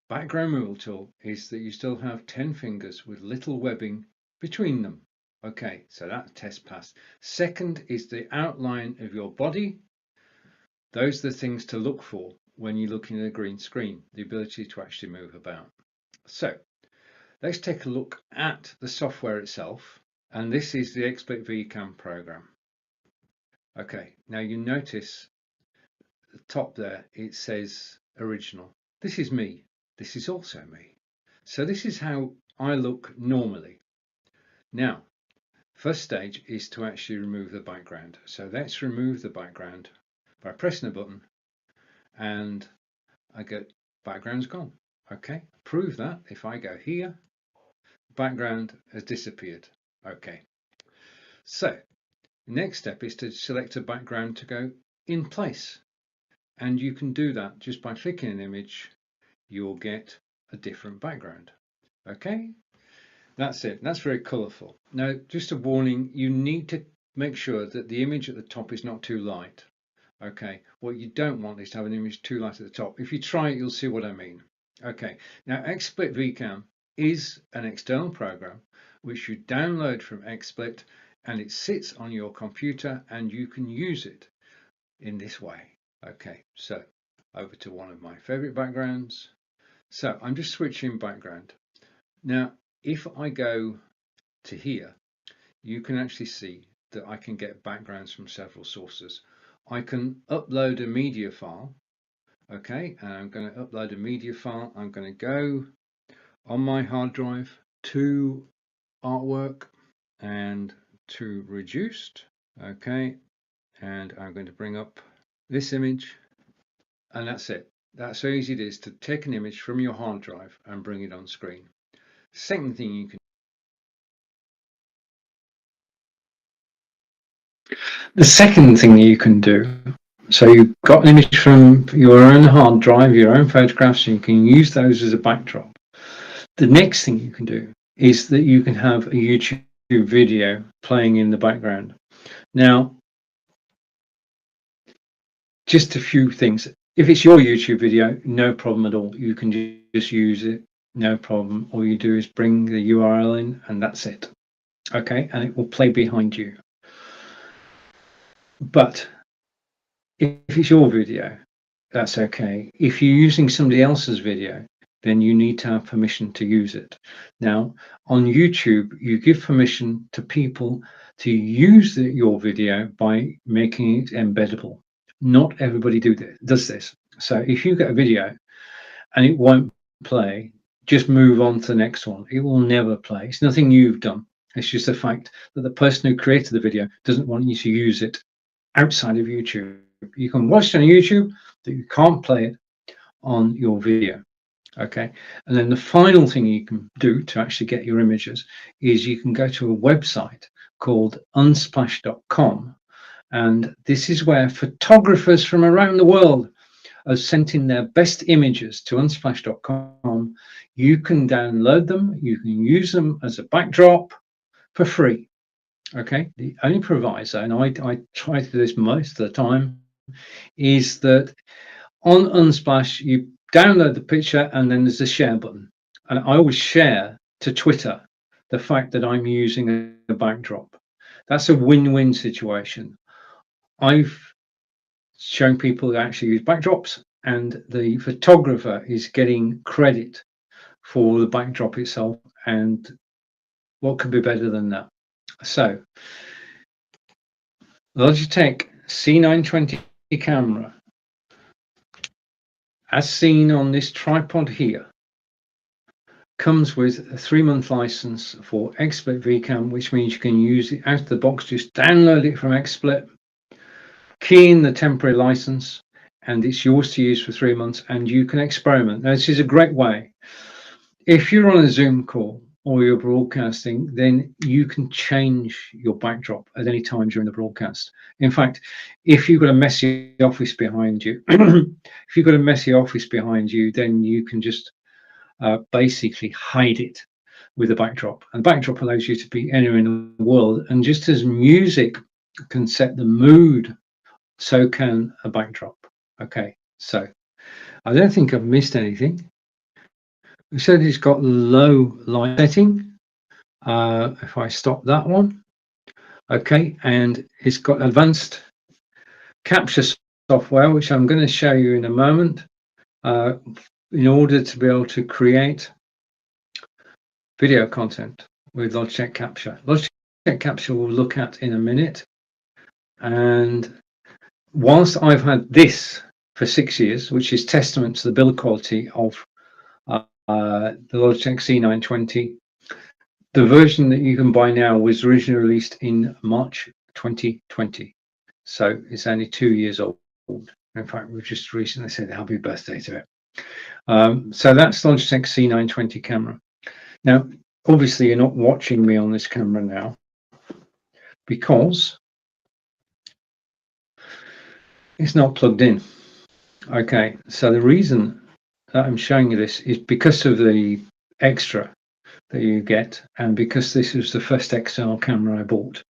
background removal tool is that you still have 10 fingers with little webbing between them. Okay, so that test passed. Second is the outline of your body. Those are the things to look for when you're looking at a green screen, the ability to actually move about. So let's take a look at the software itself. And this is the XSplit VCam program. Okay, now you notice at the top there, it says original. This is me. This is also me. So this is how I look normally. Now, first stage is to actually remove the background. So let's remove the background by pressing a button, and I get background's gone. Okay, prove that if I go here, background has disappeared. Okay, so the next step is to select a background to go in place, and you can do that just by clicking an image. You'll get a different background. Okay, that's it. That's very colorful. Now, just a warning, you need to make sure that the image at the top is not too light. Okay, what you don't want is to have an image too light at the top. If you try it, you'll see what I mean. Okay, now XSplit VCam is an external program which you download from XSplit, and it sits on your computer and you can use it in this way. Okay, so over to one of my favorite backgrounds. So I'm just switching background. Now, if I go to here, you can actually see that I can get backgrounds from several sources. I can upload a media file. Okay, and I'm going to upload a media file. I'm going to go on my hard drive to artwork and to reduced. Okay, and I'm going to bring up this image, and that's it. That's how easy it is to take an image from your hard drive and bring it on screen. Second thing you can The second thing you can do, so you've got an image from your own hard drive, your own photographs, and you can use those as a backdrop. The next thing you can do is that you can have a YouTube video playing in the background. Now, just a few things. If it's your YouTube video, no problem at all. You can just use it, no problem. All you do is bring the URL in and that's it. Okay, and it will play behind you. But if it's your video, that's okay. If you're using somebody else's video, then you need to have permission to use it. Now, on YouTube, you give permission to people to use your video by making it embeddable. Not everybody does this. So if you get a video and it won't play, just move on to the next one. It will never play. It's nothing you've done. It's just the fact that the person who created the video doesn't want you to use it outside of YouTube. You can watch it on YouTube, but you can't play it on your video. Okay, and then the final thing you can do to actually get your images is you can go to a website called unsplash.com, and this is where photographers from around the world have sent in their best images to unsplash.com. You can download them, you can use them as a backdrop for free. Okay, the only proviso, and I try to do this most of the time, is that on Unsplash you download the picture and then there's a share button, and I always share to Twitter the fact that I'm using a backdrop. That's a win-win situation. I've shown people that actually use backdrops, and the photographer is getting credit for the backdrop itself, and what could be better than that? So Logitech C920 camera, as seen on this tripod here, comes with a 3-month license for XSplit VCam, which means you can use it out of the box. Just download it from XSplit, key in the temporary license, and it's yours to use for 3 months, and you can experiment. Now, this is a great way. If you're on a Zoom call or you're broadcasting, then you can change your backdrop at any time during the broadcast. In fact, if you've got a messy office behind you, then you can just basically hide it with a backdrop. And the backdrop allows you to be anywhere in the world. And just as music can set the mood, so can a backdrop. Okay, so I don't think I've missed anything. We said it's got low light setting. If I stop that one, okay, and it's got advanced capture software, which I'm going to show you in a moment, in order to be able to create video content with Logitech Capture. Logitech Capture we'll look at in a minute. And whilst I've had this for 6 years, which is testament to the build quality of the Logitech C920, the version that you can buy now was originally released in March 2020. So it's only 2 years old. In fact, we've just recently said happy birthday to it. So that's Logitech C920 camera. Now, obviously you're not watching me on this camera now because it's not plugged in. Okay, so the reason that I'm showing you this is because of the extra that you get, and because this was the first external camera I bought.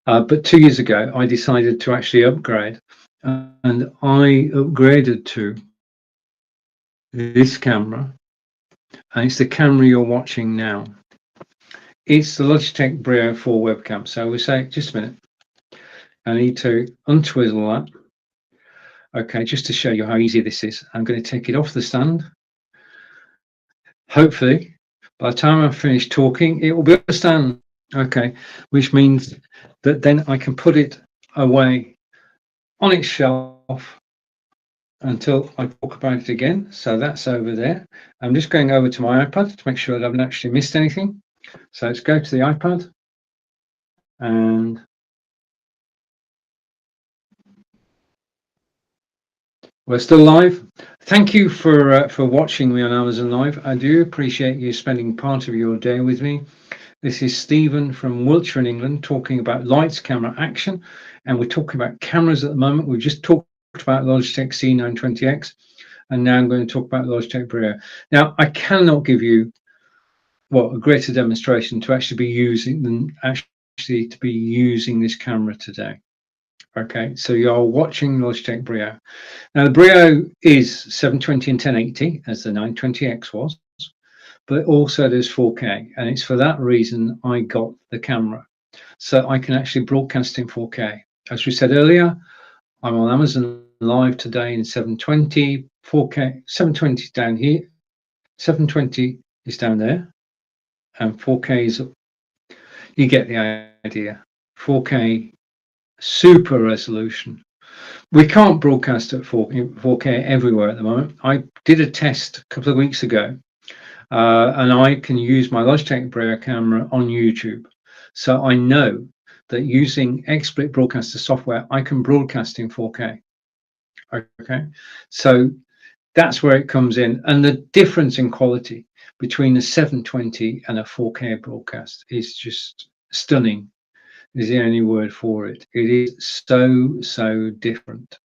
But 2 years ago, I decided to actually upgrade, and I upgraded to this camera, and it's the camera you're watching now. It's the Logitech Brio 4 webcam. So we say, just a minute, I need to untwizzle that. Okay, just to show you how easy this is, I'm going to take it off the stand. Hopefully, by the time I've finished talking, it will be on the stand. Okay, which means that then I can put it away on its shelf until I talk about it again. So that's over there. I'm just going over to my iPad to make sure that I haven't actually missed anything. So let's go to the iPad, and we're still live. Thank you for watching me on Amazon Live. I do appreciate you spending part of your day with me. This is Stephen from Wiltshire in England talking about lights, camera, action, and we're talking about cameras at the moment. We've just talked about Logitech C920X, and now I'm going to talk about Logitech Brio. Now, I cannot give you a greater demonstration to actually be using this camera today. Okay, so you're watching Logitech Brio. Now, the Brio is 720 and 1080 as the 920X was, but also there's 4K, and it's for that reason I got the camera, so I can actually broadcast in 4K. As we said earlier, I'm on Amazon Live today in 720, 4K, 720 is down here, 720 is down there, and 4K is, you get the idea, 4K super resolution. We can't broadcast at 4K everywhere at the moment. I did a test a couple of weeks ago, and I can use my Logitech Brio camera on YouTube. So I know that using XSplit Broadcaster software, I can broadcast in 4K. Okay, so that's where it comes in. And the difference in quality between a 720 and a 4K broadcast is just stunning, is the only word for it. It is so different.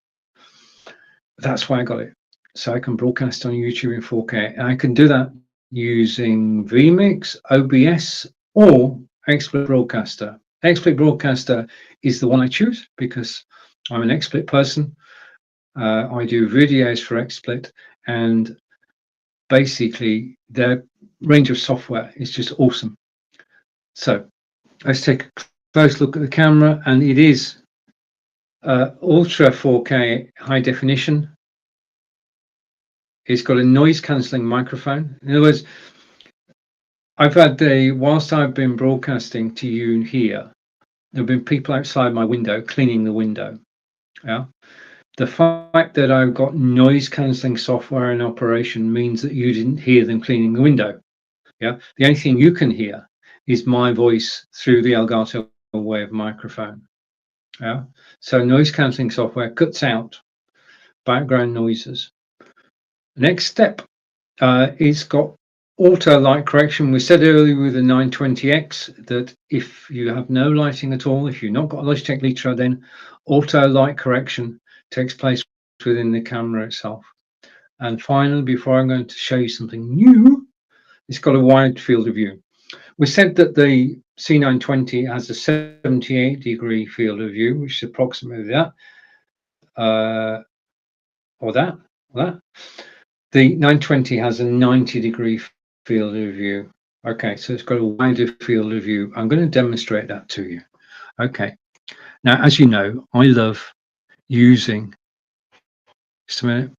That's why I got it. So I can broadcast on YouTube in 4K, and I can do that using vMix, OBS, or XSplit Broadcaster. XSplit Broadcaster is the one I choose because I'm an XSplit person. I do videos for XSplit, and basically their range of software is just awesome. So let's take a close look at the camera, and it is ultra 4K high definition. It's got a noise cancelling microphone. In other words, whilst I've been broadcasting to you here, there have been people outside my window cleaning the window. Yeah. The fact that I've got noise cancelling software in operation means that you didn't hear them cleaning the window. Yeah. The only thing you can hear is my voice through the Elgato Wave microphone. Yeah. So noise cancelling software cuts out background noises. Next step, it's got auto light correction. We said earlier with the 920X that if you have no lighting at all, if you've not got a Logitech Litra, then auto light correction takes place within the camera itself. And finally, before I'm going to show you something new, it's got a wide field of view. We said that the C920 has a 78-degree field of view, which is approximately that, or that. The 920 has a 90-degree field of view. Okay, so it's got a wider field of view. I'm going to demonstrate that to you. Okay, now as you know, I love using, just a minute.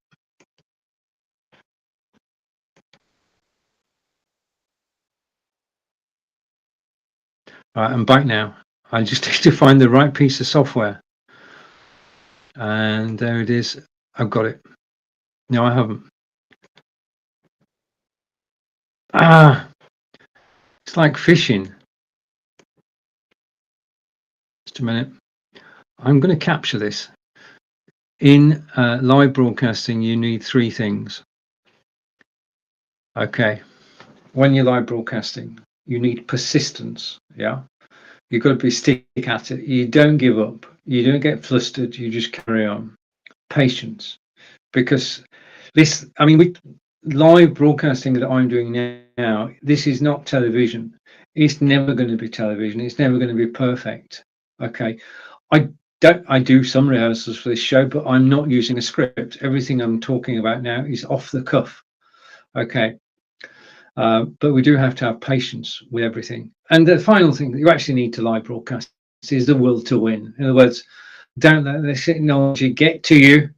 All right, I'm back now. I just need to find the right piece of software. And there it is. I've got it. No, I haven't. It's like fishing. Just a minute. I'm going to capture this. In live broadcasting, you need three things. Okay, when you're live broadcasting, you need persistence. Yeah, you've got to be stick at it. You don't give up. You don't get flustered. You just carry on. Patience, because this, I mean, live broadcasting that I'm doing now, this is not television. It's never going to be television. It's never going to be perfect. Okay, I do some rehearsals for this show, but I'm not using a script. Everything I'm talking about now is off the cuff. Okay, but we do have to have patience with everything. And the final thing that you actually need to live broadcast is the will to win. In other words, don't let this technology get to you.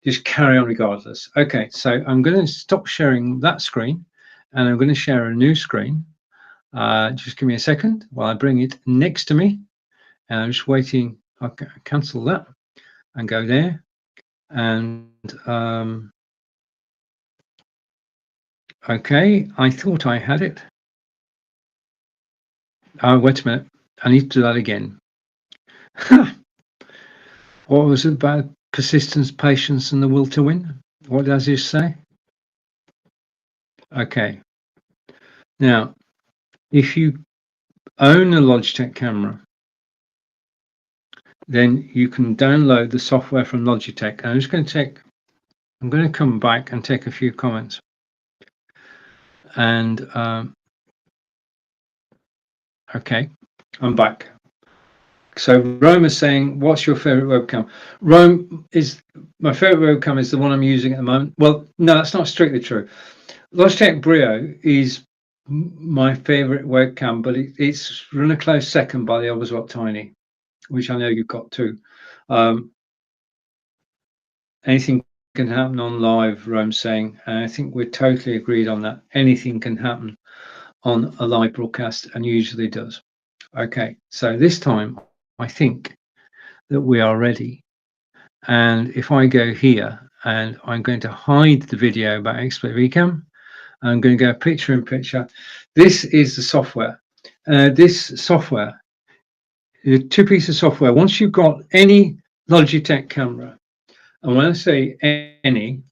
Just carry on regardless. Okay, so I'm going to stop sharing that screen, and I'm going to share a new screen. Just give me a second while I bring it next to me. And I'm just waiting. I'll cancel that and go there. And okay, I thought I had it. Oh, wait a minute. I need to do that again. What was it about persistence, patience, and the will to win? What does it say? Okay. Now, if you own a Logitech camera, then you can download the software from Logitech. And I'm going to come back and take a few comments. And okay, I'm back. So Rome is saying, what's your favorite webcam? Rome, is my favorite webcam is the one I'm using at the moment. Well, no, that's not strictly true. Logitech Brio is my favorite webcam, but it's run a close second by the Oberswap Tiny, which I know you've got too. Anything can happen on live, Rome's saying, and I think we're totally agreed on that. Anything can happen on a live broadcast, and usually does. Okay, so this time I think that we are ready. And if I go here, and I'm going to hide the video about XSplit Vcam, I'm going to go picture in picture. This is the software. This software, two pieces of software. Once you've got any Logitech camera, and when I say any,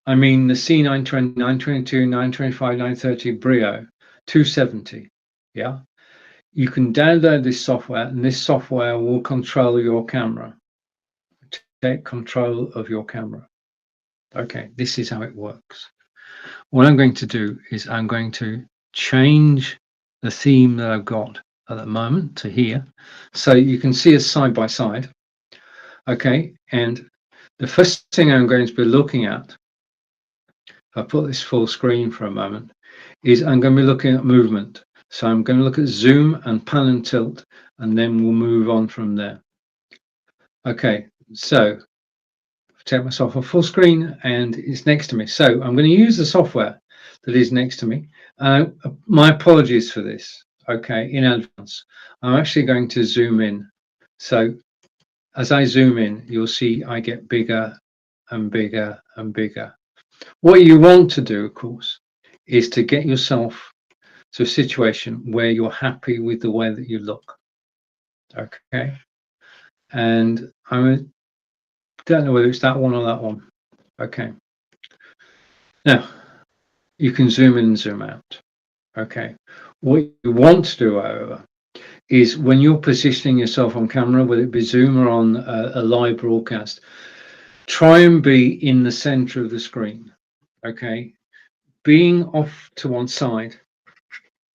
I mean the C920, 922, 925, 930 Brio, 270. Yeah, you can download this software, and this software will control your camera. Take control of your camera. Okay, this is how it works. What I'm going to do is I'm going to change the theme that I've got at the moment to here, so you can see us side by side. Okay, and the first thing I'm going to be looking at, if I put this full screen for a moment, is I'm going to be looking at movement. So I'm going to look at zoom and pan and tilt, and then we'll move on from there. Okay, so take myself off full screen, and it's next to me. So I'm going to use the software that is next to me. My apologies for this, okay, in advance. I'm actually going to zoom in. So as I zoom in, you'll see I get bigger and bigger and bigger. What you want to do, of course, is to get yourself to a situation where you're happy with the way that you look. Okay. And I don't know whether it's that one or that one. Okay. Now, you can zoom in and zoom out. Okay. What you want to do, however, is when you're positioning yourself on camera, whether it be Zoom or on a live broadcast, try and be in the center of the screen. Okay. Being off to one side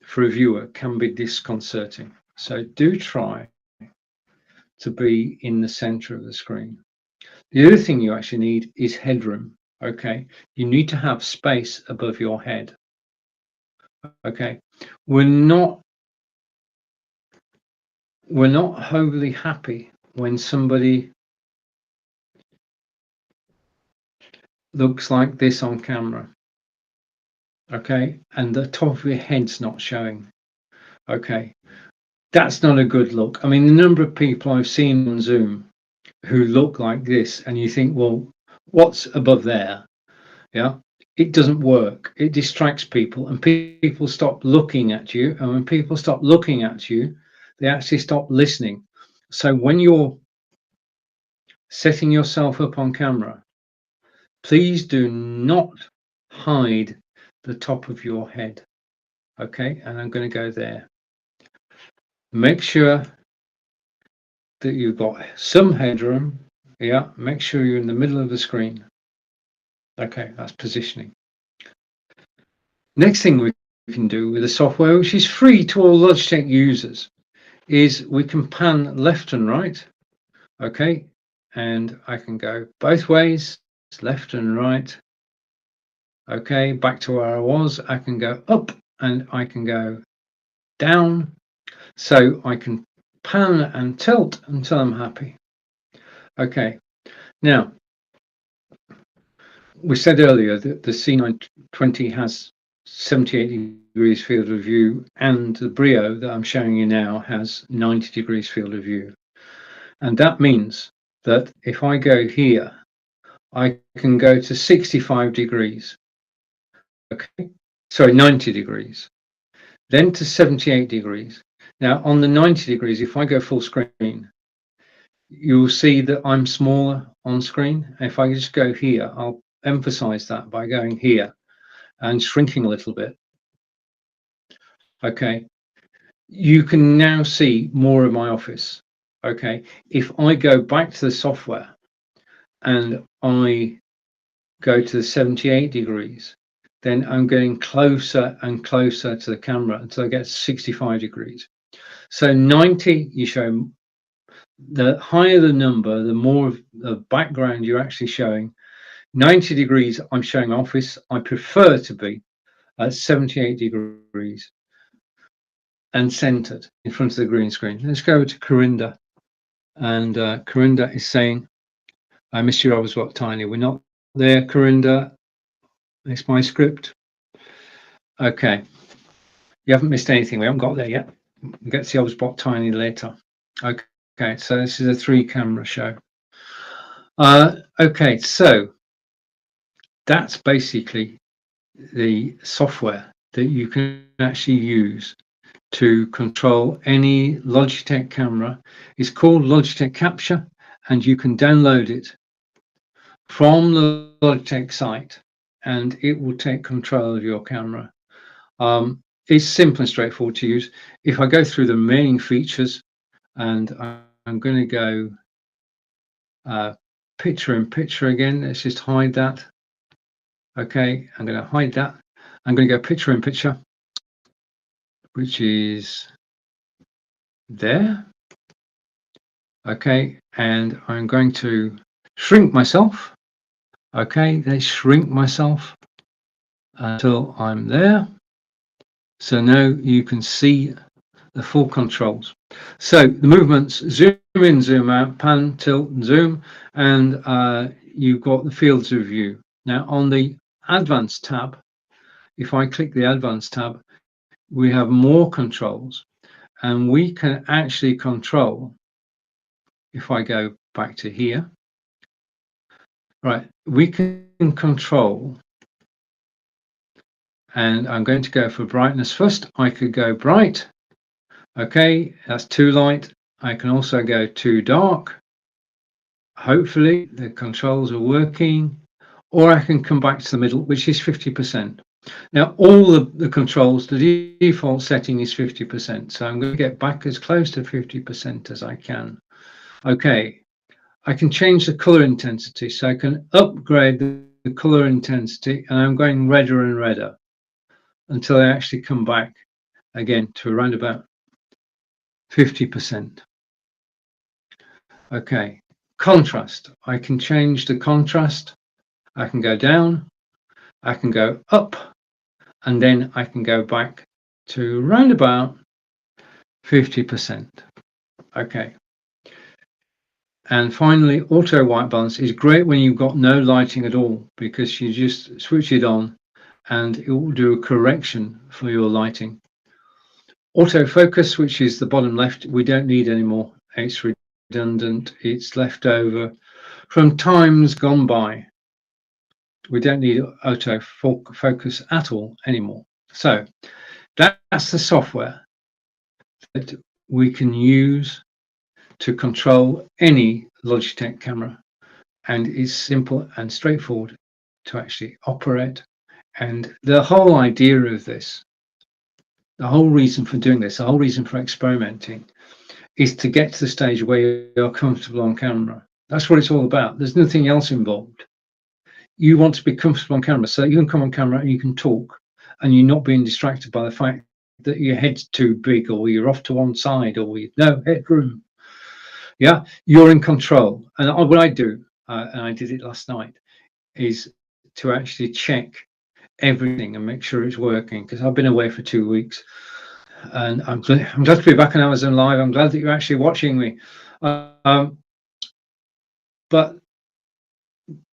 for a viewer can be disconcerting. So do try to be in the center of the screen. The other thing you actually need is headroom. Okay. You need to have space above your head. Okay. We're not wholly happy when somebody looks like this on camera. Okay. And the top of your head's not showing. Okay. That's not a good look. I mean, the number of people I've seen on Zoom who look like this, and you think, well, what's above there? Yeah. It doesn't work. It distracts people, and people stop looking at you. And when people stop looking at you, they actually stop listening. So when you're setting yourself up on camera, please do not hide the top of your head. Okay, and I'm going to go there. Make sure that you've got some headroom. Yeah, make sure you're in the middle of the screen. Okay, that's positioning. Next thing we can do with the software, which is free to all Logitech users, is we can pan left and right. Okay, and I can go both ways, left and right. Okay, back to where I was. I can go up and I can go down. So I can pan and tilt until I'm happy. Okay, now we said earlier that the C920 has 78 degrees field of view, and the Brio that I'm showing you now has 90 degrees field of view. And that means that if I go here, I can go to 65 degrees. Okay, sorry, 90 degrees, then to 78 degrees. Now on the 90 degrees, if I go full screen, you'll see that I'm smaller on screen. If I just go here, I'll emphasize that by going here and shrinking a little bit. Okay, you can now see more of my office. Okay, if I go back to the software and I go to the 78 degrees, then I'm getting closer and closer to the camera until I get 65 degrees. So 90, you show, the higher the number, the more of the background you're actually showing. 90 degrees, I'm showing office. I prefer to be at 78 degrees and centered in front of the green screen. Let's go to Corinda. And Corinda is saying, I miss you, I was what tiny. We're not there, Corinda. It's my script. Okay. You haven't missed anything. We haven't got there yet. We'll get to the Obspot Tiny later. Okay, so this is a 3-camera show. Okay, so that's basically the software that you can actually use to control any Logitech camera. It's called Logitech Capture, and you can download it from the Logitech site, and it will take control of your camera. It's simple and straightforward to use. If I go through the main features, and I'm going to go picture in picture again. Let's just hide that. Okay, I'm going to hide that. I'm going to go picture in picture, which is there. Okay, and I'm going to shrink myself. Okay, they shrink myself until I'm there. So now you can see the full controls. So the movements: zoom in, zoom out, pan, tilt, and zoom, and you've got the fields of view. Now on the Advanced tab, if I click the Advanced tab, we have more controls, and we can actually control. If I go back to here, right, we can control, and I'm going to go for brightness first. I could go bright. Okay, that's too light. I can also go too dark. Hopefully the controls are working, or I can come back to the middle, which is 50%. Now all the controls, the default setting is 50%, so I'm going to get back as close to 50% as I can. Okay, I can change the color intensity, so I can upgrade the color intensity, and I'm going redder and redder until I actually come back again to around about 50%. Okay, contrast. I can change the contrast. I can go down, I can go up, and then I can go back to around about 50%. Okay. And finally, auto white balance is great when you've got no lighting at all, because you just switch it on and it will do a correction for your lighting. Autofocus, which is the bottom left, we don't need anymore. It's redundant. It's left over from times gone by. We don't need autofocus at all anymore. So that's the software that we can use to control any Logitech camera, and it's simple and straightforward to actually operate. And the whole idea of this The whole reason for doing this, the whole reason for experimenting, is to get to the stage where you're comfortable on camera. That's what it's all about. There's nothing else involved. You want to be comfortable on camera so that you can come on camera and you can talk and you're not being distracted by the fact that your head's too big or you're off to one side or you no headroom. Yeah, you're in control. And what I do, and I did it last night, is to actually check everything and make sure it's working, because I've been away for 2 weeks and I'm glad to be back on Amazon Live. I'm glad that you're actually watching me. But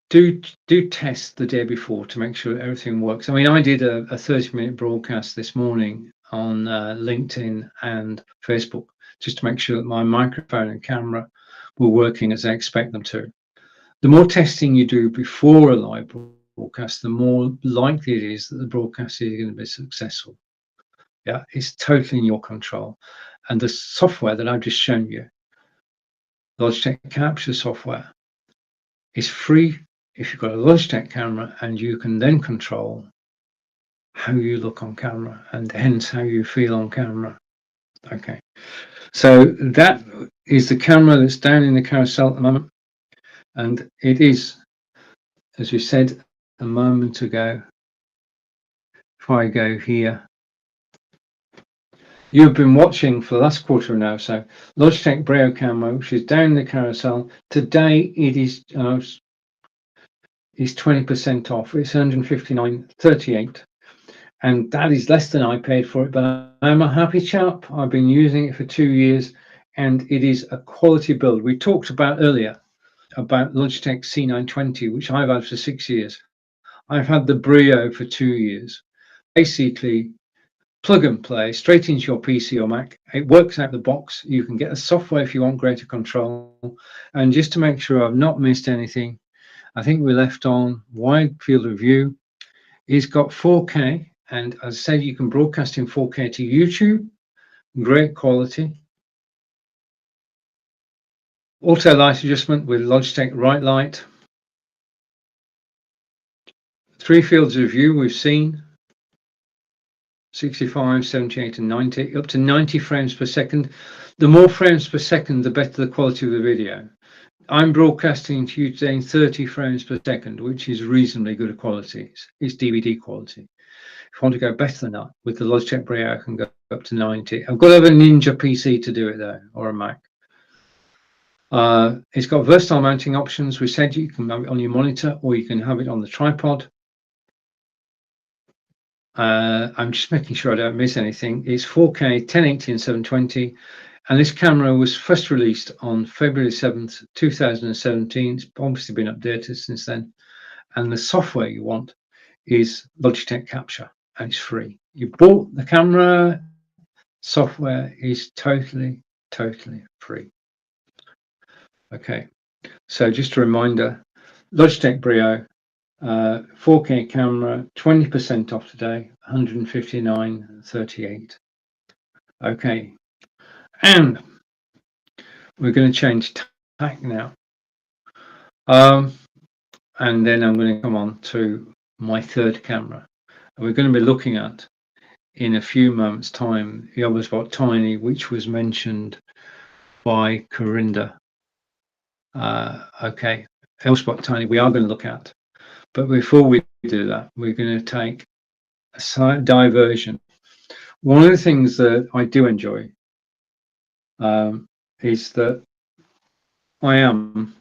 do test the day before to make sure everything works. I mean, I did a 30-minute broadcast this morning on LinkedIn and Facebook just to make sure that my microphone and camera were working as I expect them to. The more testing you do before a live broadcast, the more likely it is that the broadcast is going to be successful. Yeah, it's totally in your control. And the software that I've just shown you, Logitech Capture software, is free if you've got a Logitech camera, and you can then control how you look on camera and hence how you feel on camera. Okay, so that is the camera that's down in the carousel at the moment, and it is, as we said a moment ago, if I go here, you've been watching for the last quarter now, so Logitech Brio camera, which is down in the carousel. Today it is 20% off. It's 159.38, and that is less than I paid for it, but I'm a happy chap. I've been using it for 2 years and it is a quality build. We talked about earlier about Logitech C920, which I've had for 6 years. I've had the Brio for 2 years. Basically plug and play straight into your PC or Mac. It works out the box. You can get the software if you want greater control. And just to make sure I've not missed anything, I think we left on wide field of view. It's got 4K, and as I said, you can broadcast in 4K to YouTube. Great quality. Auto light adjustment with Logitech Right Light. 3 fields of view we've seen. 65, 78 and 90, up to 90 frames per second. The more frames per second, the better the quality of the video. I'm broadcasting to you today in 30 frames per second, which is reasonably good quality. It's DVD quality. If I want to go better than that, with the Logitech Brio, I can go up to 90. I've got to have a Ninja PC to do it though, or a Mac. It's got versatile mounting options. We said you can have it on your monitor or you can have it on the tripod. I'm just making sure I don't miss anything. It's 4K, 1080 and 720. And this camera was first released on February 7th, 2017. It's obviously been updated since then. And the software you want is Logitech Capture, and it's free. You bought the camera, software is totally free. Okay, so just a reminder, Logitech Brio, 4K camera, 20% off today, 159.38. Okay, and we're going to change tack now. And then I'm going to come on to my third camera. And we're going to be looking at, in a few moments' time, the Hubspot Tiny, which was mentioned by Corinda. Okay, Hubspot Tiny we are going to look at. But before we do that, we're going to take a slight diversion. One of the things that I do enjoy is that I am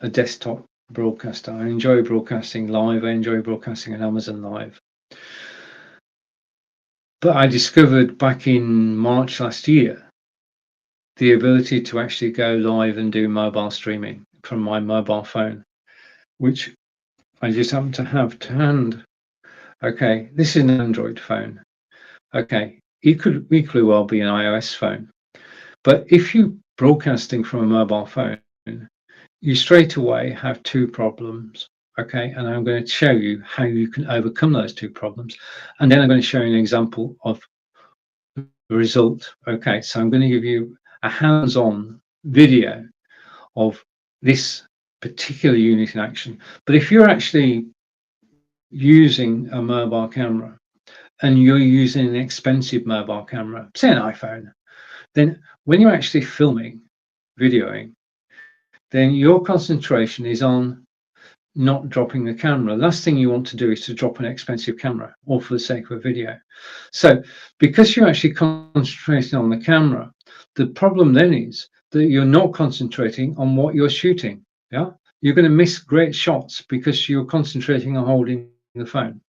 a desktop broadcaster. I enjoy broadcasting live. I enjoy broadcasting on Amazon Live. But I discovered back in March last year the ability to actually go live and do mobile streaming from my mobile phone, which I just happen to have to hand. Okay, this is an Android phone. Okay, it could equally well be an iOS phone. But if you're broadcasting from a mobile phone, you straight away have 2 problems. Okay, and I'm going to show you how you can overcome those 2 problems. And then I'm going to show you an example of the result. Okay, so I'm going to give you a hands-on video of this particular unit in action. But if you're actually using a mobile camera, and you're using an expensive mobile camera, say an iPhone, then when you're actually filming, videoing, then your concentration is on not dropping the camera. Last thing you want to do is to drop an expensive camera, all for the sake of a video. So because you're actually concentrating on the camera, the problem then is that you're not concentrating on what you're shooting. Yeah, you're going to miss great shots because you're concentrating on holding the phone.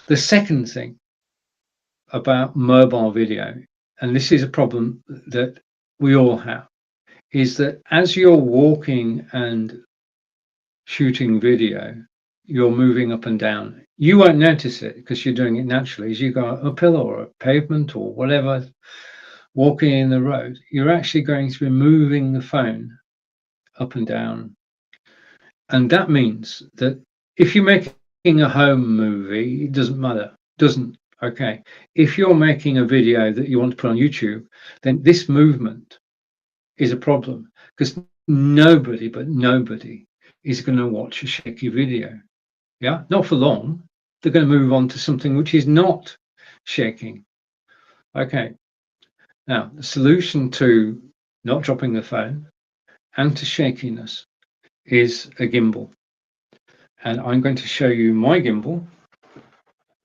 The second thing about mobile video, and this is a problem that we all have, is that as you're walking and shooting video, you're moving up and down. You won't notice it because you're doing it naturally. As you go uphill or a pavement or whatever, walking in the road, you're actually going to be moving the phone up and down. And that means that if you're making a home movie, it doesn't matter. Doesn't. Okay. If you're making a video that you want to put on YouTube, then this movement is a problem because nobody is going to watch a shaky video. Yeah, not for long. They're going to move on to something which is not shaking. Okay. Now, the solution to not dropping the phone and to shakiness is a gimbal. And I'm going to show you my gimbal,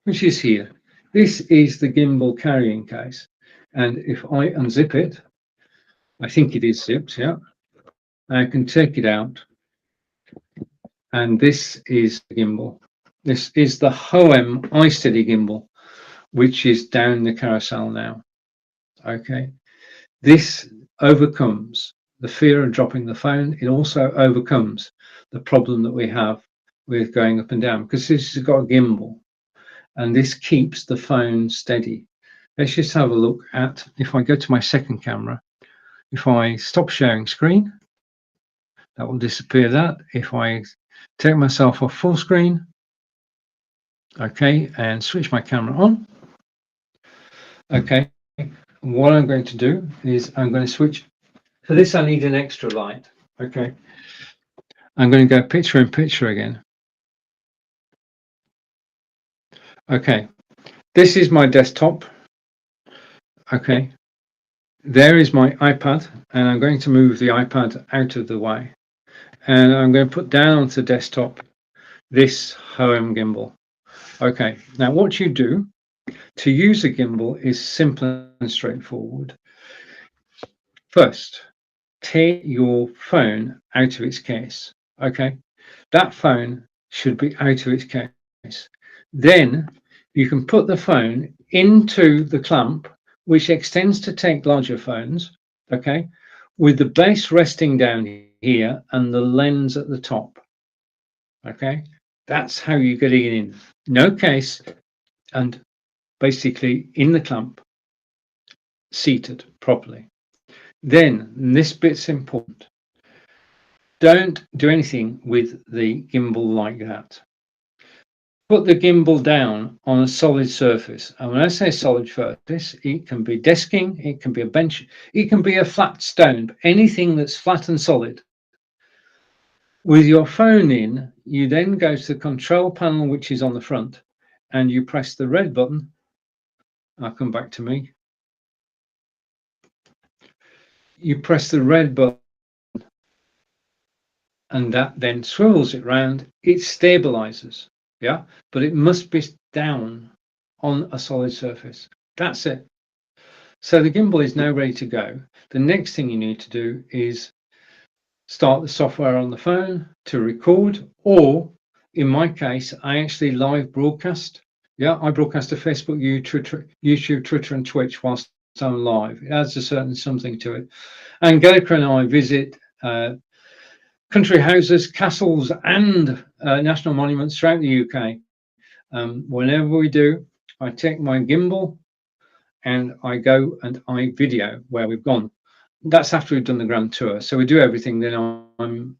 which is here. This is the gimbal carrying case. And if I unzip it, I think it is zipped, yeah. I can take it out. And this is the gimbal. This is the Hoem iSteady gimbal, which is down the carousel now. Okay. This overcomes the fear of dropping the phone. It also overcomes the problem that we have with going up and down because this has got a gimbal and this keeps the phone steady. Let's just have a look at, if I go to my second camera, if I stop sharing screen, that will disappear that. If I take myself off full screen, okay, and switch my camera on, okay, what I'm going to do is I'm going to switch. For this, I need an extra light. Okay. I'm going to go picture in picture again. Okay. This is my desktop. Okay. There is my iPad, and I'm going to move the iPad out of the way. And I'm going to put down onto the desktop this Hoem gimbal. Okay. Now, what you do to use a gimbal is simple and straightforward. First, take your phone out of its case. Okay, that phone should be out of its case. Then you can put the phone into the clamp, which extends to take larger phones. Okay, with the base resting down here and the lens at the top. Okay, that's how you get it in. No case, and basically in the clamp, seated properly. Then, and this bit's important, don't do anything with the gimbal like that. Put the gimbal down on a solid surface. And when I say solid surface, it can be desking, it can be a bench, it can be a flat stone, anything that's flat and solid. With your phone in, you then go to the control panel, which is on the front, and you press the red button. I'll come back to me. You press the red button, and that then swivels it round. It stabilizes, yeah, but it must be down on a solid surface. That's it. So the gimbal is now ready to go. The next thing you need to do is start the software on the phone to record, or in my case, I actually live broadcast. Yeah, I broadcast to Facebook, YouTube, Twitter, and Twitch whilst I'm live. It adds a certain something to it. And Gallagher and I visit country houses, castles, and national monuments throughout the UK. Whenever we do, I take my gimbal and I go and I video where we've gone. That's after we've done the grand tour. So we do everything. Then I'm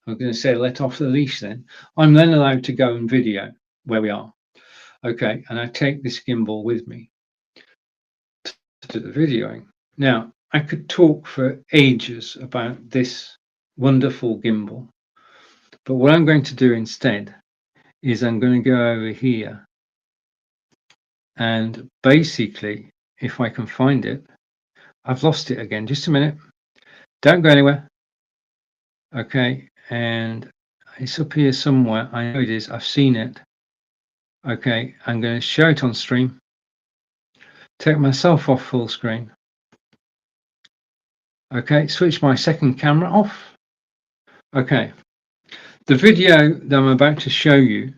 going to say let off the leash. Then I'm then allowed to go and video where we are. Okay, and I take this gimbal with me to the videoing. Now I could talk for ages about this wonderful gimbal, but what I'm going to do instead is I'm going to go over here And basically, if I can find it, I've lost it again. Just a minute. Don't go anywhere. Okay, and it's up here somewhere. I know it is. I've seen it. Okay, I'm going to show it on stream. Take myself off full screen. Okay, switch my second camera off. Okay, the video that I'm about to show you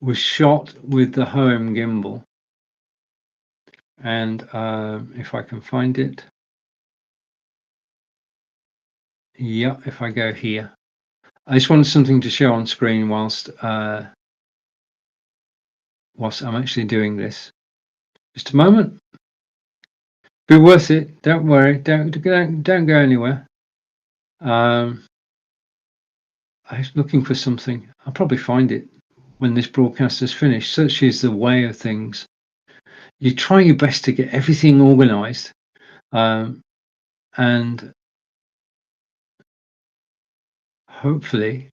was shot with the home gimbal. And if I can find it. Yeah, if I go here. I just wanted something to show on screen whilst I'm actually doing this. Just a moment. Be worth it. Don't worry. Don't go anywhere. I was looking for something. I'll probably find it when this broadcast is finished. Such is the way of things. You try your best to get everything organised, and hopefully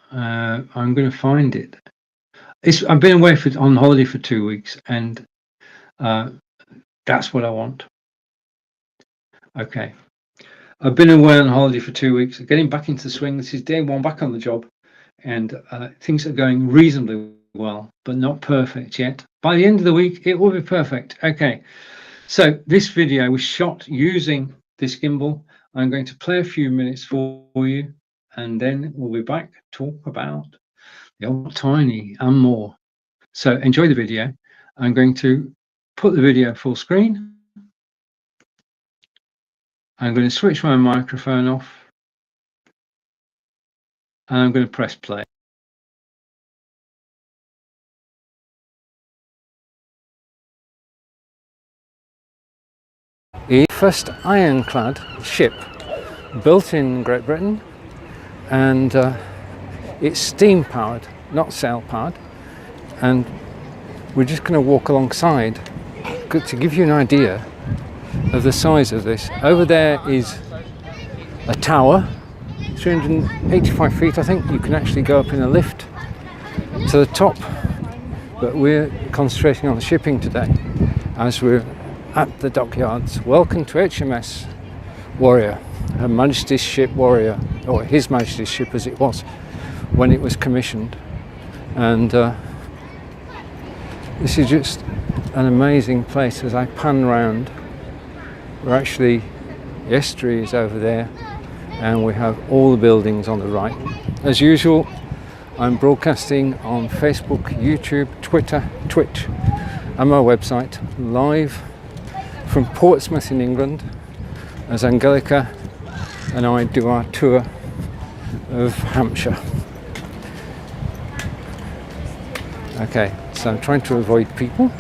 I'm going to find it. I've been away on holiday for 2 weeks, and that's what I want. Okay, I've been away on holiday for 2 weeks, getting back into the swing. This is day one back on the job, and things are going reasonably well, but not perfect yet. By the end of the week, it will be perfect. Okay, so this video was shot using this gimbal. I'm going to play a few minutes for you, and then we'll be back to talk about the old Tiny and more. So enjoy the video. I'm going to put the video full screen. I'm going to switch my microphone off, and I'm going to press play. The first ironclad ship built in Great Britain, and it's steam powered, not sail powered, and we're just going to walk alongside to give you an idea of the size of this. Over there is a tower, 385 feet I think. You can actually go up in a lift to the top, but we're concentrating on the shipping today as we're at the dockyards. Welcome to HMS Warrior, Her Majesty's ship Warrior, or His Majesty's ship as it was when it was commissioned. And this is just an amazing place. As I pan round, we're actually, the estuary is over there, and we have all the buildings on the right. As usual, I'm broadcasting on Facebook, YouTube, Twitter, Twitch, and my website, live from Portsmouth in England, as Angelica and I do our tour of Hampshire. Okay, so I'm trying to avoid people.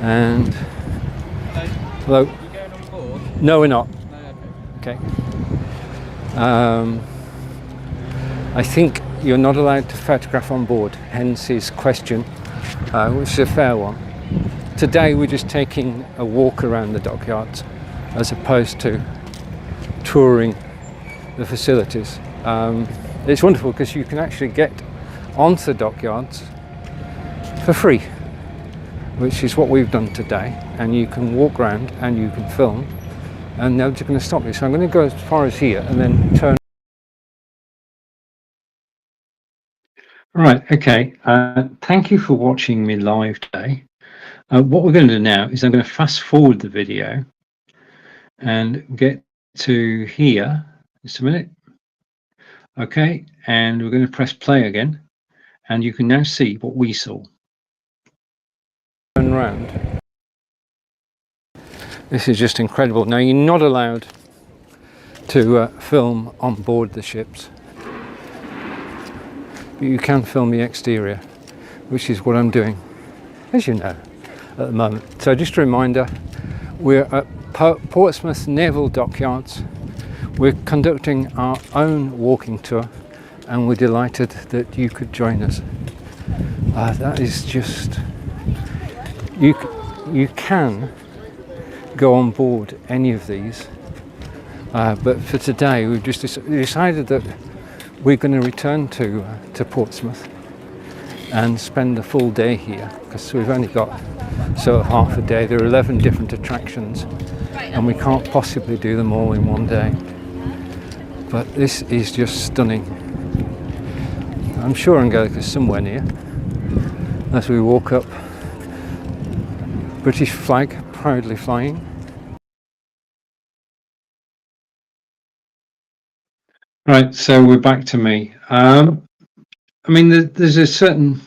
And hello. You going on board? No, we're not. No, Okay. I think you're not allowed to photograph on board, hence his question, which is a fair one. Today we're just taking a walk around the dockyards as opposed to touring the facilities. It's wonderful because you can actually get onto the dockyards for free, which is what we've done today, and you can walk around and you can film, and nobody's going to stop you. So I'm going to go as far as here and then turn. Right, okay, thank you for watching me live today. What we're going to do now is I'm going to fast forward the video and get to here. Just a minute. Okay, and we're going to press play again, and you can now see what we saw. Turn around. This is just incredible. Now, you're not allowed to film on board the ships, but you can film the exterior, which is what I'm doing, as you know, at the moment. So just a reminder, we're at Portsmouth Naval Dockyards. We're conducting our own walking tour, and we're delighted that you could join us. That is just, you can go on board any of these, but for today we've just decided that we're going to return to Portsmouth, and spend the full day here, because we've only got sort of half a day. There are 11 different attractions and we can't possibly do them all in one day. But this is just stunning. I'm sure Angelica's somewhere near. As we walk up, British flag proudly flying. Right, so we're back to me. I mean, there's a certain...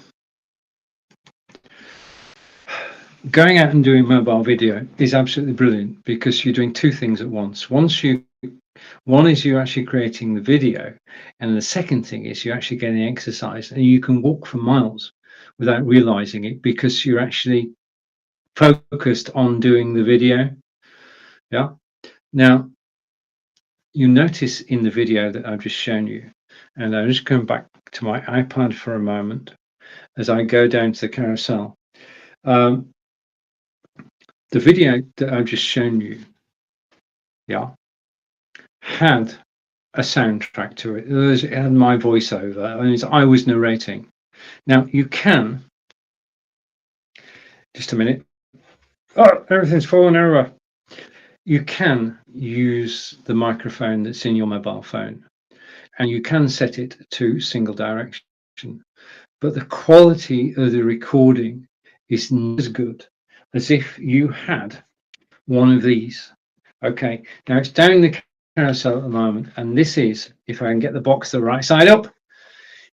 Going out and doing mobile video is absolutely brilliant because you're doing two things at once. One is you're actually creating the video, and the second thing is you're actually getting exercise, and you can walk for miles without realizing it because you're actually focused on doing the video. Yeah. Now, you notice in the video that I've just shown you, and I'm just going back to my iPad for a moment as I go down to the carousel. The video that I've just shown you, yeah, had a soundtrack to it. It had my voiceover, and I was narrating. Now you can, just a minute. Oh, everything's falling over. You can use the microphone that's in your mobile phone, and you can set it to single direction, but the quality of the recording is not as good as if you had one of these. Okay, now it's down the carousel at the moment, and this is, if I can get the box the right side up,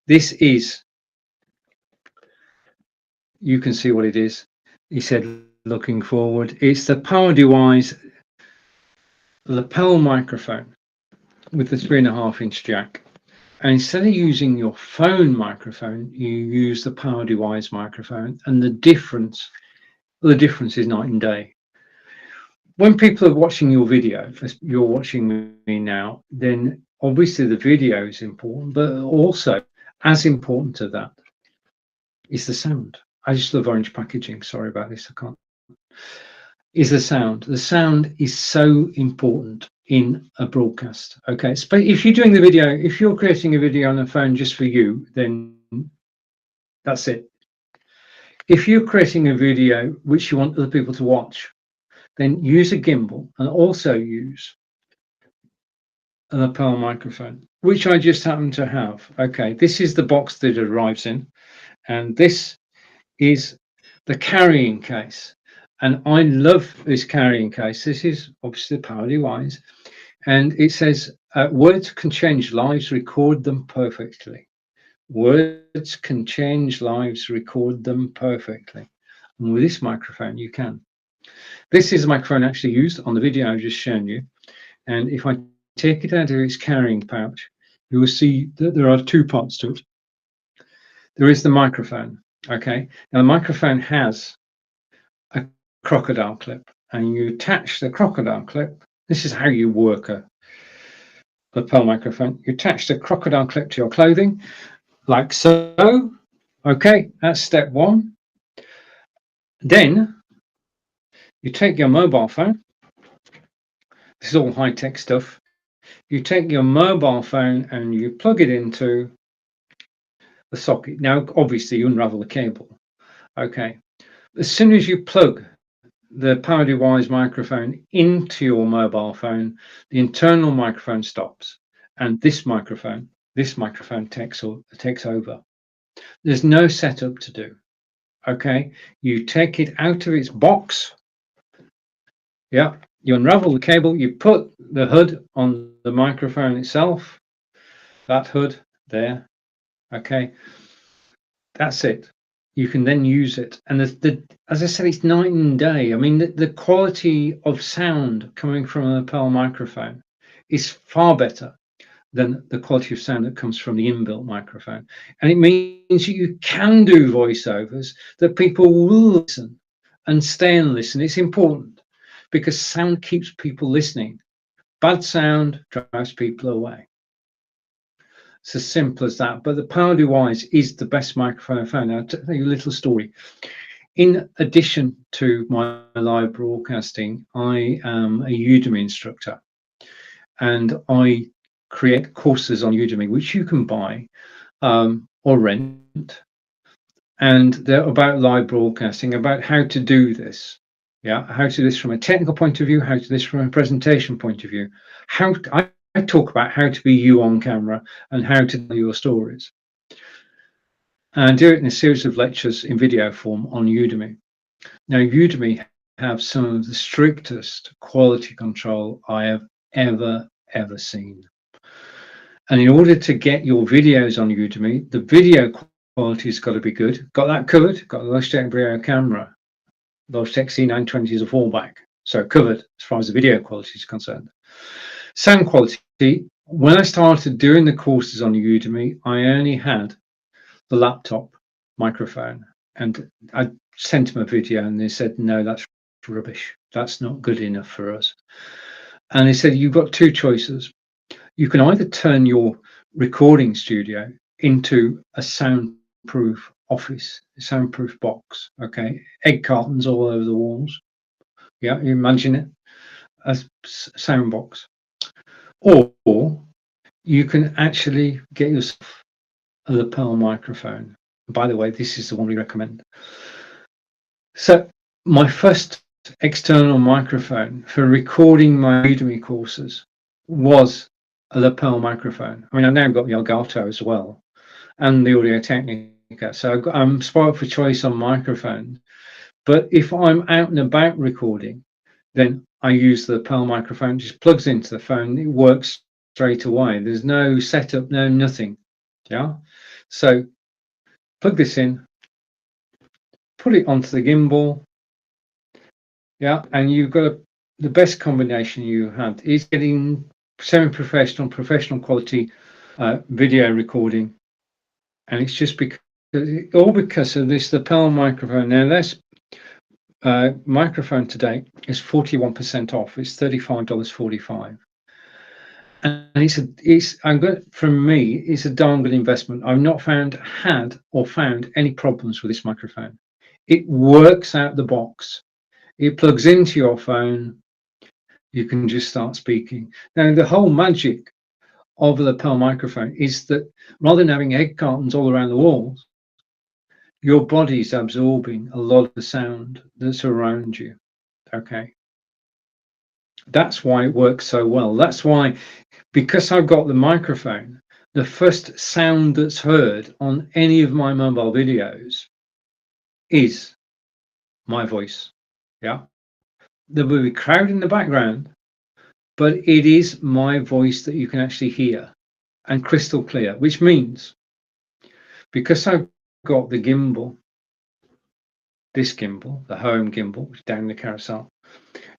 this is, you can see what it is. He said looking forward, it's the PowerDevice lapel microphone with the 3.5-inch jack, and instead of using your phone microphone, you use the PowerDevice microphone, and the difference is night and day. When people are watching your video, if you're watching me now, then obviously the video is important, but also as important to that is the sound. I just love orange packaging. Sorry about this. I can't. Is the sound. The sound is so important in a broadcast. Okay. If you're doing the video, if you're creating a video on a phone just for you, then that's it. If you're creating a video which you want other people to watch, then use a gimbal and also use a lapel microphone, which I just happen to have. Okay, this is the box that it arrives in, and this is the carrying case. And I love this carrying case. This is obviously PowerDevice, and it says, words can change lives, record them perfectly. Words can change lives, record them perfectly. And with this microphone, you can. This is a microphone actually used on the video I've just shown you. And if I take it out of its carrying pouch, you will see that there are two parts to it. There is the microphone. Okay. Now the microphone has a crocodile clip, and you attach the crocodile clip. This is how you work a lapel microphone. You attach the crocodile clip to your clothing, like so. Okay, that's step one. Then you take your mobile phone. This is all high-tech stuff. You take your mobile phone and you plug it into the socket. Now, obviously, you unravel the cable. Okay. As soon as you plug the PowerDevice microphone into your mobile phone, the internal microphone stops, and this microphone takes over. There's no setup to do. Okay. You take it out of its box. Yeah. You unravel the cable, you put the hood on the microphone itself, that hood there, okay, that's it. You can then use it. And as I said, it's night and day. I mean, the quality of sound coming from a lapel microphone is far better than the quality of sound that comes from the inbuilt microphone. And it means you can do voiceovers that people will listen and stay and listen. It's important, because sound keeps people listening. Bad sound drives people away. It's as simple as that. But the PowerDevice is the best microphone I found. Now, I'll tell you a little story. In addition to my live broadcasting, I am a Udemy instructor, and I create courses on Udemy, which you can buy or rent. and they're about live broadcasting, about how to do this. Yeah, how to do this from a technical point of view, how to do this from a presentation point of view. I talk about how to be you on camera and how to tell your stories. And I do it in a series of lectures in video form on Udemy. Now, Udemy have some of the strictest quality control I have ever seen. And in order to get your videos on Udemy, the video quality's got to be good. Got that covered. Got the Logitech video camera. Logitech C920 is a fallback. So covered as far as the video quality is concerned. Sound quality. When I started doing the courses on Udemy, I only had the laptop microphone. And I sent them a video and they said, no, that's rubbish. That's not good enough for us. And they said, you've got two choices. You can either turn your recording studio into a soundproof office, a soundproof box, okay? Egg cartons all over the walls. Yeah, you imagine it as sound box. Or you can actually get yourself a lapel microphone. By the way, this is the one we recommend. So my first external microphone for recording my Udemy courses was a lapel microphone. I mean, I've now got the Elgato as well and the Audio Technica. So I'm spoiled for choice on microphones. But if I'm out and about recording, then I use the lapel microphone, just plugs into the phone, it works straight away. There's no setup, no nothing. Yeah. So plug this in, put it onto the gimbal. Yeah, and you've got the best combination you had is getting semi-professional, professional quality video recording, and it's just because of this lapel microphone. Now this microphone today is 41% off. It's $35.45, and from me, it's a darn good investment. I've not found any problems with this microphone. It works out the box. It plugs into your phone. You can just start speaking. Now, the whole magic of the lapel microphone is that rather than having egg cartons all around the walls, your body's absorbing a lot of the sound that's around you. Okay. That's why it works so well. That's why, because I've got the microphone, the first sound that's heard on any of my mobile videos is my voice. Yeah. There will be a crowd in the background, but it is my voice that you can actually hear, and crystal clear, which means because I've got the gimbal, this gimbal, the home gimbal, which is down the carousel,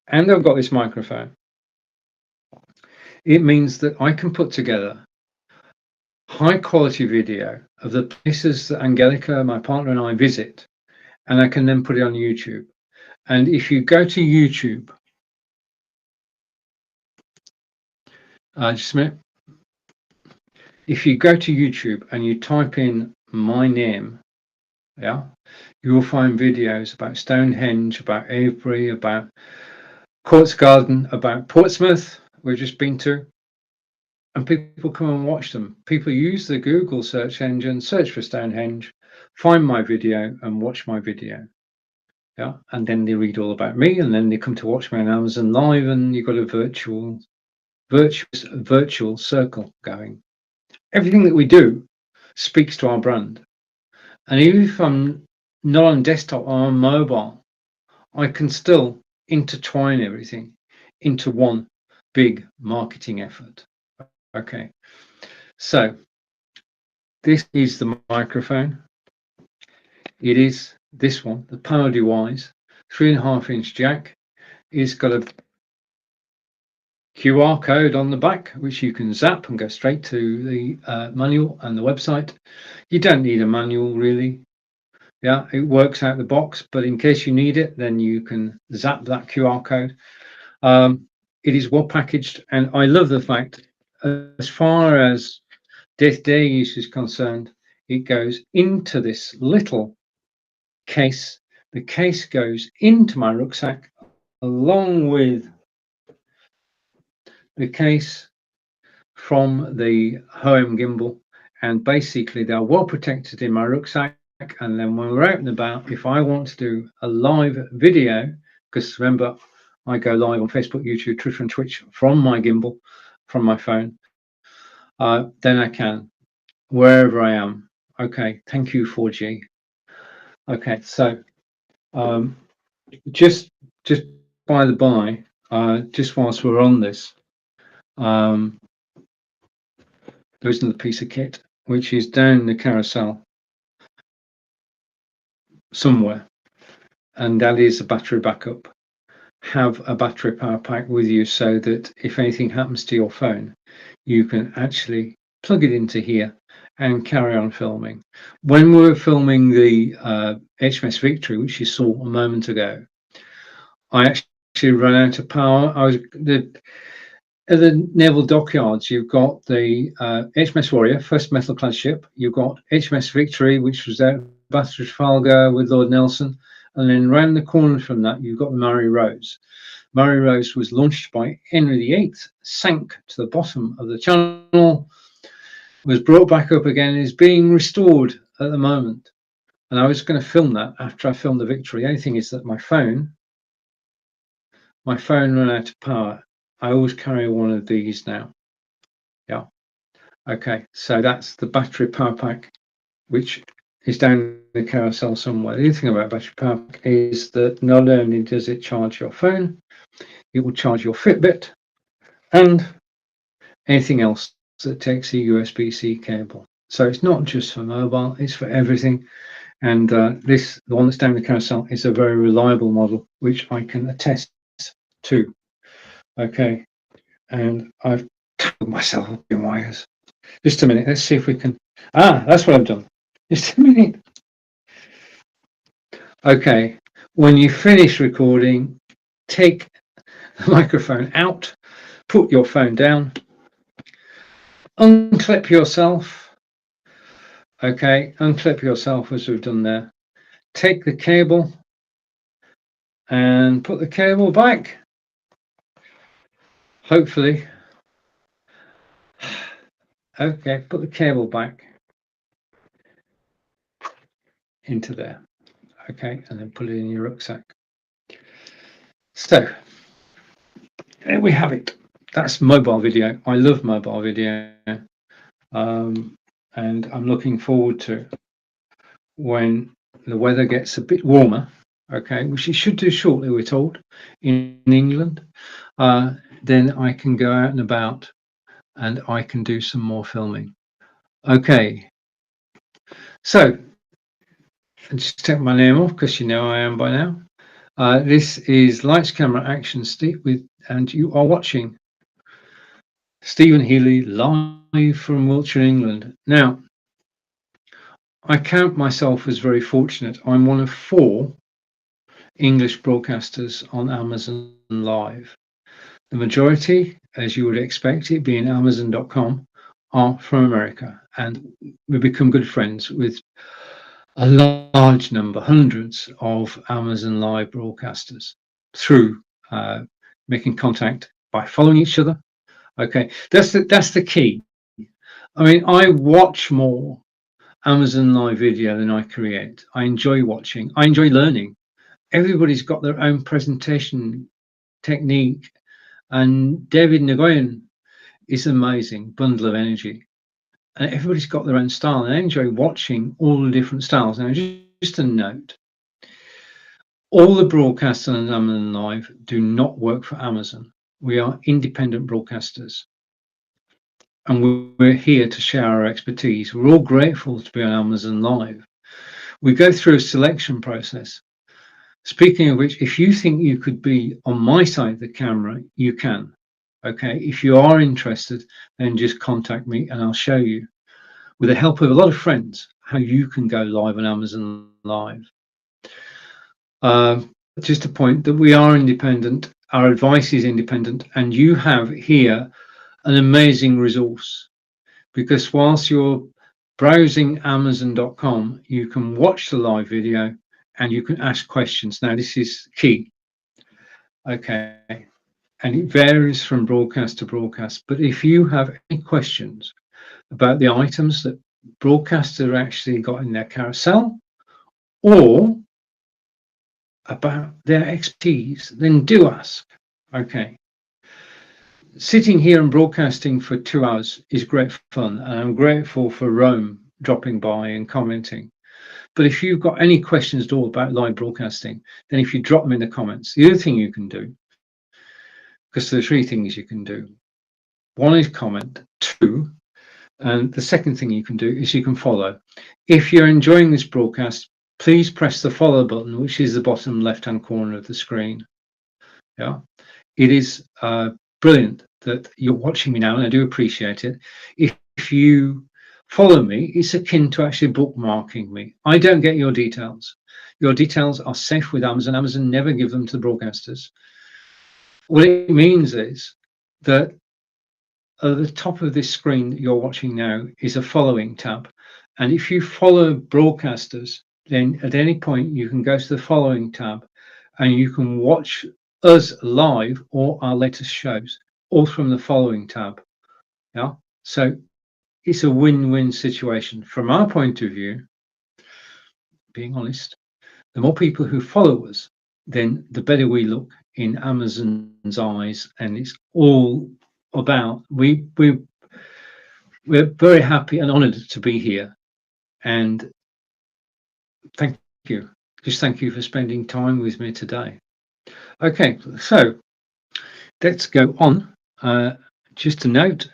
and I've got this microphone, it means that I can put together high quality video of the places that Angelica, my partner, and I visit, and I can then put it on YouTube. And if you go to YouTube, just a minute. If you go to YouTube and you type in my name, yeah, you will find videos about Stonehenge, about Avebury, about Courts Garden, about Portsmouth, we've just been to, and people come and watch them. People use the Google search engine, search for Stonehenge, find my video and watch my video. Yeah, and then they read all about me, and then they come to watch me on Amazon Live, and you've got a virtual circle going. Everything that we do speaks to our brand. And even if I'm not on desktop or on mobile, I can still intertwine everything into one big marketing effort. Okay, so this is the microphone. It is this one, the Power Device, 3.5-inch jack. It's got a QR code on the back, which you can zap and go straight to the manual and the website. You don't need a manual really. Yeah, it works out the box, but in case you need it, then you can zap that QR code. It is well packaged, and I love the fact, as far as day-to-day use is concerned, it goes into this little case. The case goes into my rucksack along with the case from the home gimbal, and basically they're well protected in my rucksack. and then when we're out and about, if I want to do a live video, because remember, I go live on Facebook, YouTube, Twitter, and Twitch from my gimbal, from my phone, then I can, wherever I am. Okay, thank you, 4G. Okay, so just by the by, just whilst we're on this, there's another piece of kit which is down the carousel somewhere, and that is a battery backup. Have a battery power pack with you so that if anything happens to your phone, you can actually plug it into here and carry on filming. When we were filming the HMS Victory, which you saw a moment ago, I actually ran out of power. At the naval dockyards, you've got the HMS Warrior, first metal clad ship. You've got HMS Victory, which was out Bath Trafalgar with Lord Nelson. And then round the corner from that, you've got the Mary Rose. Mary Rose was launched by Henry VIII, sank to the bottom of the channel, was brought back up again, is being restored at the moment. And I was going to film that after I filmed the Victory. The only thing is that my phone ran out of power. I always carry one of these now. Yeah. Okay. So that's the battery power pack, which is down the carousel somewhere. The other thing about battery power pack is that not only does it charge your phone, it will charge your Fitbit and anything else that takes a USB-C cable. So it's not just for mobile, it's for everything. And the one that's down the carousel, is a very reliable model, which I can attest to. Okay, and I've tangled myself up in wires. Just a minute, let's see if we can. That's what I've done. Just a minute. Okay, when you finish recording, take the microphone out, put your phone down, unclip yourself. Okay, unclip yourself as we've done there. Take the cable and put the cable back. Hopefully. Okay, put the cable back into there. Okay, and then put it in your rucksack. So there we have it. That's mobile video. I love mobile video, and I'm looking forward to when the weather gets a bit warmer. Okay, which it should do shortly, we're told, in England. Then I can go out and about, and I can do some more filming. Okay, so I'll just take my name off because you know I am by now. This is Lights, Camera, Action, Steve, and you are watching Stephen Healy live from Wiltshire, England. Now, I count myself as very fortunate. I'm one of 4 English broadcasters on Amazon Live. The majority, as you would expect, it being Amazon.com, are from America, and we become good friends with a large number, hundreds of Amazon Live broadcasters through making contact by following each other. Okay, that's the key. I mean, I watch more Amazon Live video than I create. I enjoy watching. I enjoy learning. Everybody's got their own presentation technique, and David Nguyen is an amazing bundle of energy. And everybody's got their own style, and I enjoy watching all the different styles. Now, just a note, all the broadcasts on Amazon Live do not work for Amazon. We are independent broadcasters, and we're here to share our expertise. We're all grateful to be on Amazon Live. We go through a selection process. Speaking of which, if you think you could be on my side of the camera, you can. Okay, if you are interested, then just contact me and I'll show you, with the help of a lot of friends, how you can go live on Amazon Live. Just a point that we are independent, our advice is independent, and you have here an amazing resource, because whilst you're browsing Amazon.com, you can watch the live video and you can ask questions. Now, this is key. Okay. And it varies from broadcast to broadcast. But if you have any questions about the items that broadcasters actually got in their carousel, or about their expertise, then do ask. Okay. Sitting here and broadcasting for 2 hours is great fun, and I'm grateful for Rome dropping by and commenting. But if you've got any questions at all about live broadcasting, then if you drop them in the comments, the other thing you can do, because there are 3 things you can do. 1 is comment, 2, and the second thing you can do is you can follow. If you're enjoying this broadcast, please press the follow button, which is the bottom left-hand corner of the screen. Yeah, it is brilliant that you're watching me now, and I do appreciate it. If you follow me, it's akin to actually bookmarking me. I don't get your details. Your details are safe with Amazon. Amazon never give them to the broadcasters. What it means is that at the top of this screen that you're watching now is a following tab. And if you follow broadcasters, then at any point you can go to the following tab and you can watch us live or our latest shows, all from the following tab. Yeah. So it's a win-win situation. From our point of view, being honest, the more people who follow us, then the better we look in Amazon's eyes. And it's all about, we're very happy and honored to be here. And thank you. Just thank you for spending time with me today. Okay, so let's go on. Just a note,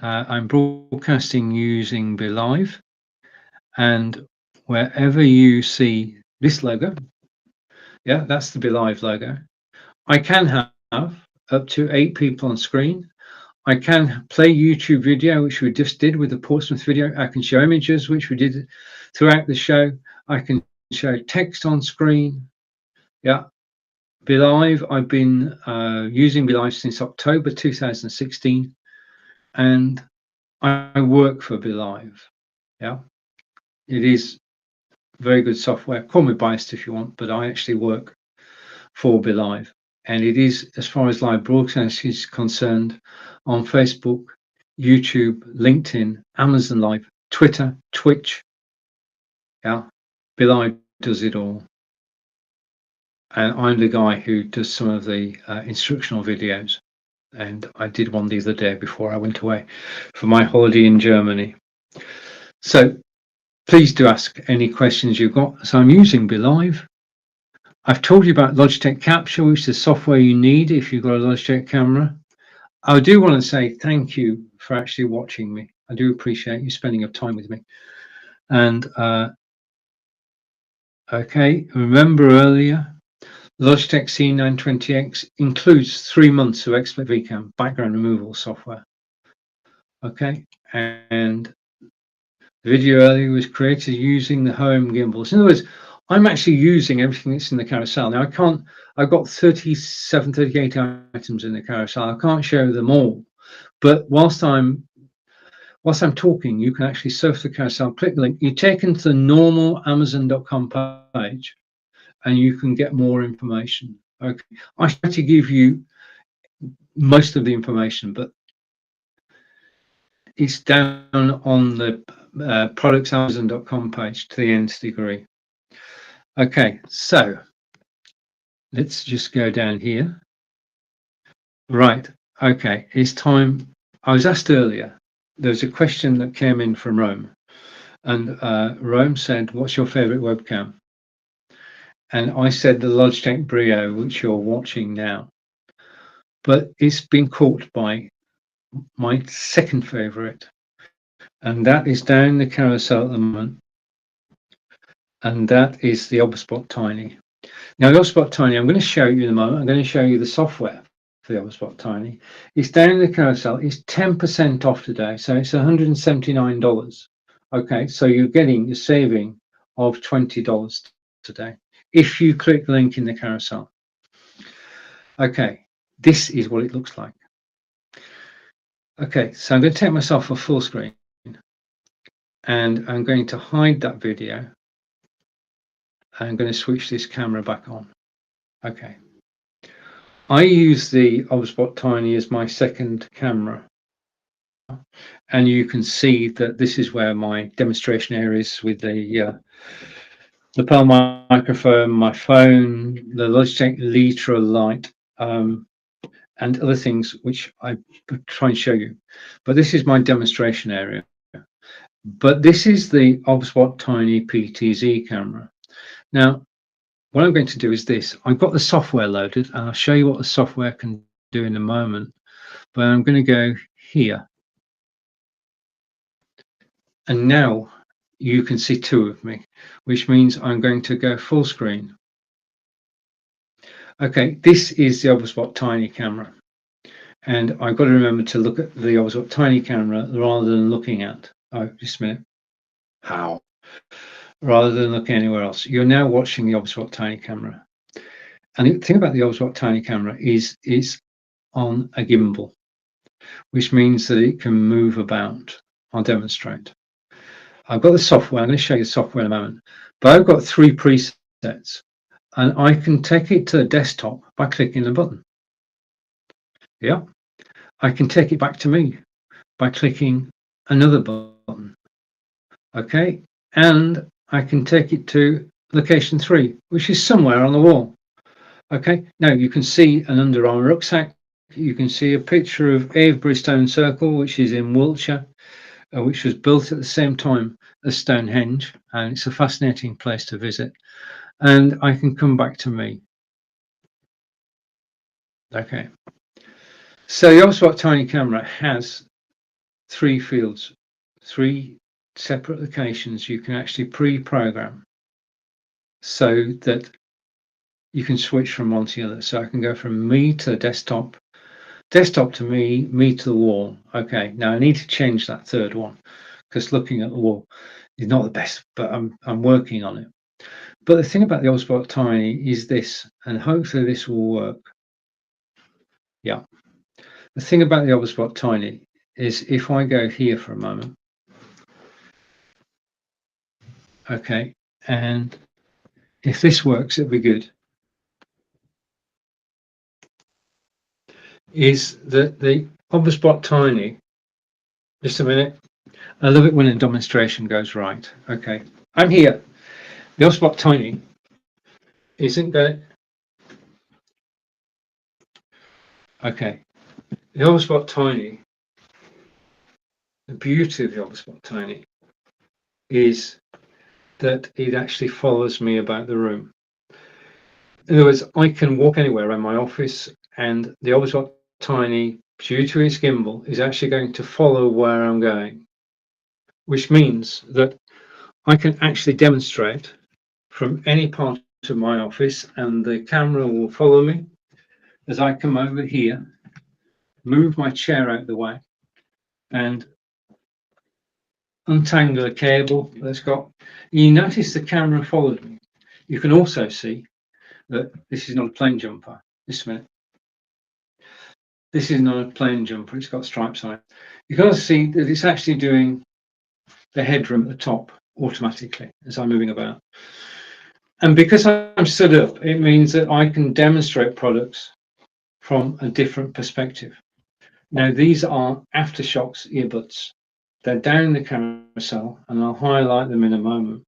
I'm broadcasting using BeLive, and wherever you see this logo, yeah, that's the BeLive logo. I can have up to 8 people on screen. I can play YouTube video, which we just did with the Portsmouth video. I can show images, which we did throughout the show. I can show text on screen. Yeah. BeLive, I've been using BeLive since October 2016, and I work for BeLive. Yeah. It is very good software. Call me biased if you want, but I actually work for BeLive. And it is, as far as live broadcast is concerned, on Facebook, YouTube, LinkedIn, Amazon Live, Twitter, Twitch. Yeah, BeLive does it all. And I'm the guy who does some of the instructional videos. And I did one the other day before I went away for my holiday in Germany. So please do ask any questions you've got. So I'm using BeLive. I've told you about Logitech Capture, which is the software you need if you've got a Logitech camera. I do want to say thank you for actually watching me. I do appreciate you spending your time with me. And okay, remember earlier, Logitech C920X includes 3 months of Expert VCAM background removal software. Okay, and the video earlier was created using the home gimbals. In other words, I'm actually using everything that's in the carousel. Now I've got 37, 38 items in the carousel. I can't show them all, but whilst I'm talking, you can actually surf the carousel, click the link, you're taken to the normal Amazon.com page, and you can get more information. Okay, I try to give you most of the information, but it's down on the productsamazon.com page to the nth degree. Okay, so let's just go down here. Right, okay, it's time. I was asked earlier, there was a question that came in from Rome, and Rome said, what's your favorite webcam? And I said the Logitech Brio, which you're watching now. But it's been caught by my second favorite, and that is down the carousel at the moment, and that is the OBSBot Tiny. Now, the OBSBot Tiny, I'm going to show you in a moment. I'm going to show you the software for the OBSBot Tiny. It's down the carousel. It's 10% off today, so it's $179. Okay, so you're getting a saving of $20 today if you click the link in the carousel. Okay, this is what it looks like. Okay, so I'm going to take myself off full screen, and I'm going to hide that video. I'm going to switch this camera back on. Okay. I use the OBSBot Tiny as my second camera. And you can see that this is where my demonstration area is with the lapel microphone, my phone, the Logitech Litra light, and other things which I try and show you. But this is my demonstration area. But this is the Obspot Tiny PTZ camera. Now, what I'm going to do is this. I've got the software loaded, and I'll show you what the software can do in a moment. But I'm going to go here. And now you can see two of me, which means I'm going to go full screen. Okay, this is the Obspot Tiny camera. And I've got to remember to look at the Obspot Tiny camera rather than looking at, oh, just a minute, how? Rather than looking anywhere else. You're now watching the Obspot Tiny camera. And the thing about the Obspot Tiny camera is it's on a gimbal, which means that it can move about. I'll demonstrate. I've got the software. I'm going to show you the software in a moment. But I've got 3 presets, and I can take it to the desktop by clicking the button. Yeah. I can take it back to me by clicking another button. Okay. And I can take it to location 3, which is somewhere on the wall. Okay. Now you can see an Under-Armour rucksack. You can see a picture of Avebury Stone Circle, which is in Wiltshire, which was built at the same time as Stonehenge, and it's a fascinating place to visit. And I can come back to me. Okay. So the Obspot Tiny camera has 3 fields, 3 separate locations you can actually pre-program so that you can switch from one to the other. So I can go from me to the desktop, desktop to me, me to the wall. Okay, now I need to change that third one because looking at the wall is not the best, but I'm working on it. But the thing about the Obspot Tiny is this, and hopefully this will work. Yeah. The thing about the Obspot Tiny is if I go here for a moment, okay, and if this works, it'll be good, is that the Obspot Tiny, just a minute, I love it when a demonstration goes right. Okay, I'm here. The Obspot Tiny isn't going. Okay, the Obspot Tiny, the beauty of the Obspot Tiny is that it actually follows me about the room. In other words, I can walk anywhere around my office, and the Obspot Tiny, due to its gimbal, is actually going to follow where I'm going, which means that I can actually demonstrate from any part of my office, and the camera will follow me as I come over here, move my chair out of the way, and untangle a cable that's got. You notice the camera followed me. You can also see that this is not a plane jumper. Just a minute. This is not a plane jumper. It's got stripes on it. You can also see that it's actually doing the headroom at the top automatically as I'm moving about. And because I'm stood up, it means that I can demonstrate products from a different perspective. Now, these are Aftershocks earbuds. They're down the carousel, and I'll highlight them in a moment.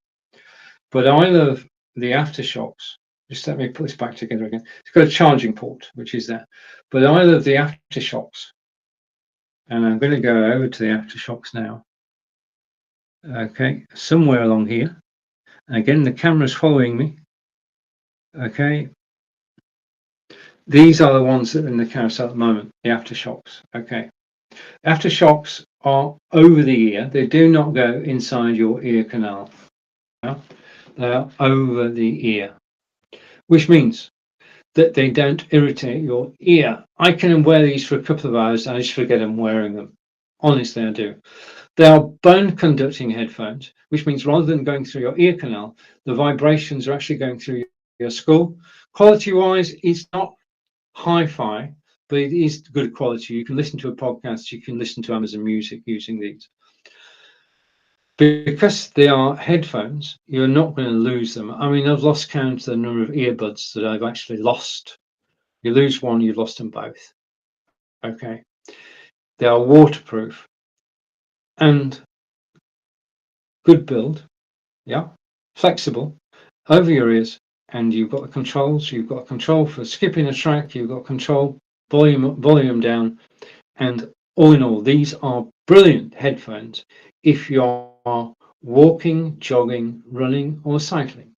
But I love the Aftershocks. Just let me put this back together again. It's got a charging port, which is there. But I love the Aftershocks. And I'm going to go over to the Aftershocks now. Okay, somewhere along here. Again, the camera's following me. Okay. These are the ones that are in the carousel at the moment, the Aftershocks. Okay. Aftershocks are over the ear. They do not go inside your ear canal. They are over the ear, which means that they don't irritate your ear. I can wear these for a couple of hours and I just forget I'm wearing them. Honestly, I do. They are bone conducting headphones, which means rather than going through your ear canal, the vibrations are actually going through your skull. Quality wise, it's not hi-fi, but it is good quality. You can listen to a podcast, you can listen to Amazon Music using these. Because they are headphones, you're not going to lose them. I mean, I've lost count of the number of earbuds that I've actually lost. You lose one, you've lost them both. Okay. They are waterproof and good build. Yeah. Flexible. over your ears, and you've got the controls. You've got control for skipping a track. You've got control volume down, and all in all, these are brilliant headphones if you are walking, jogging, running, or cycling.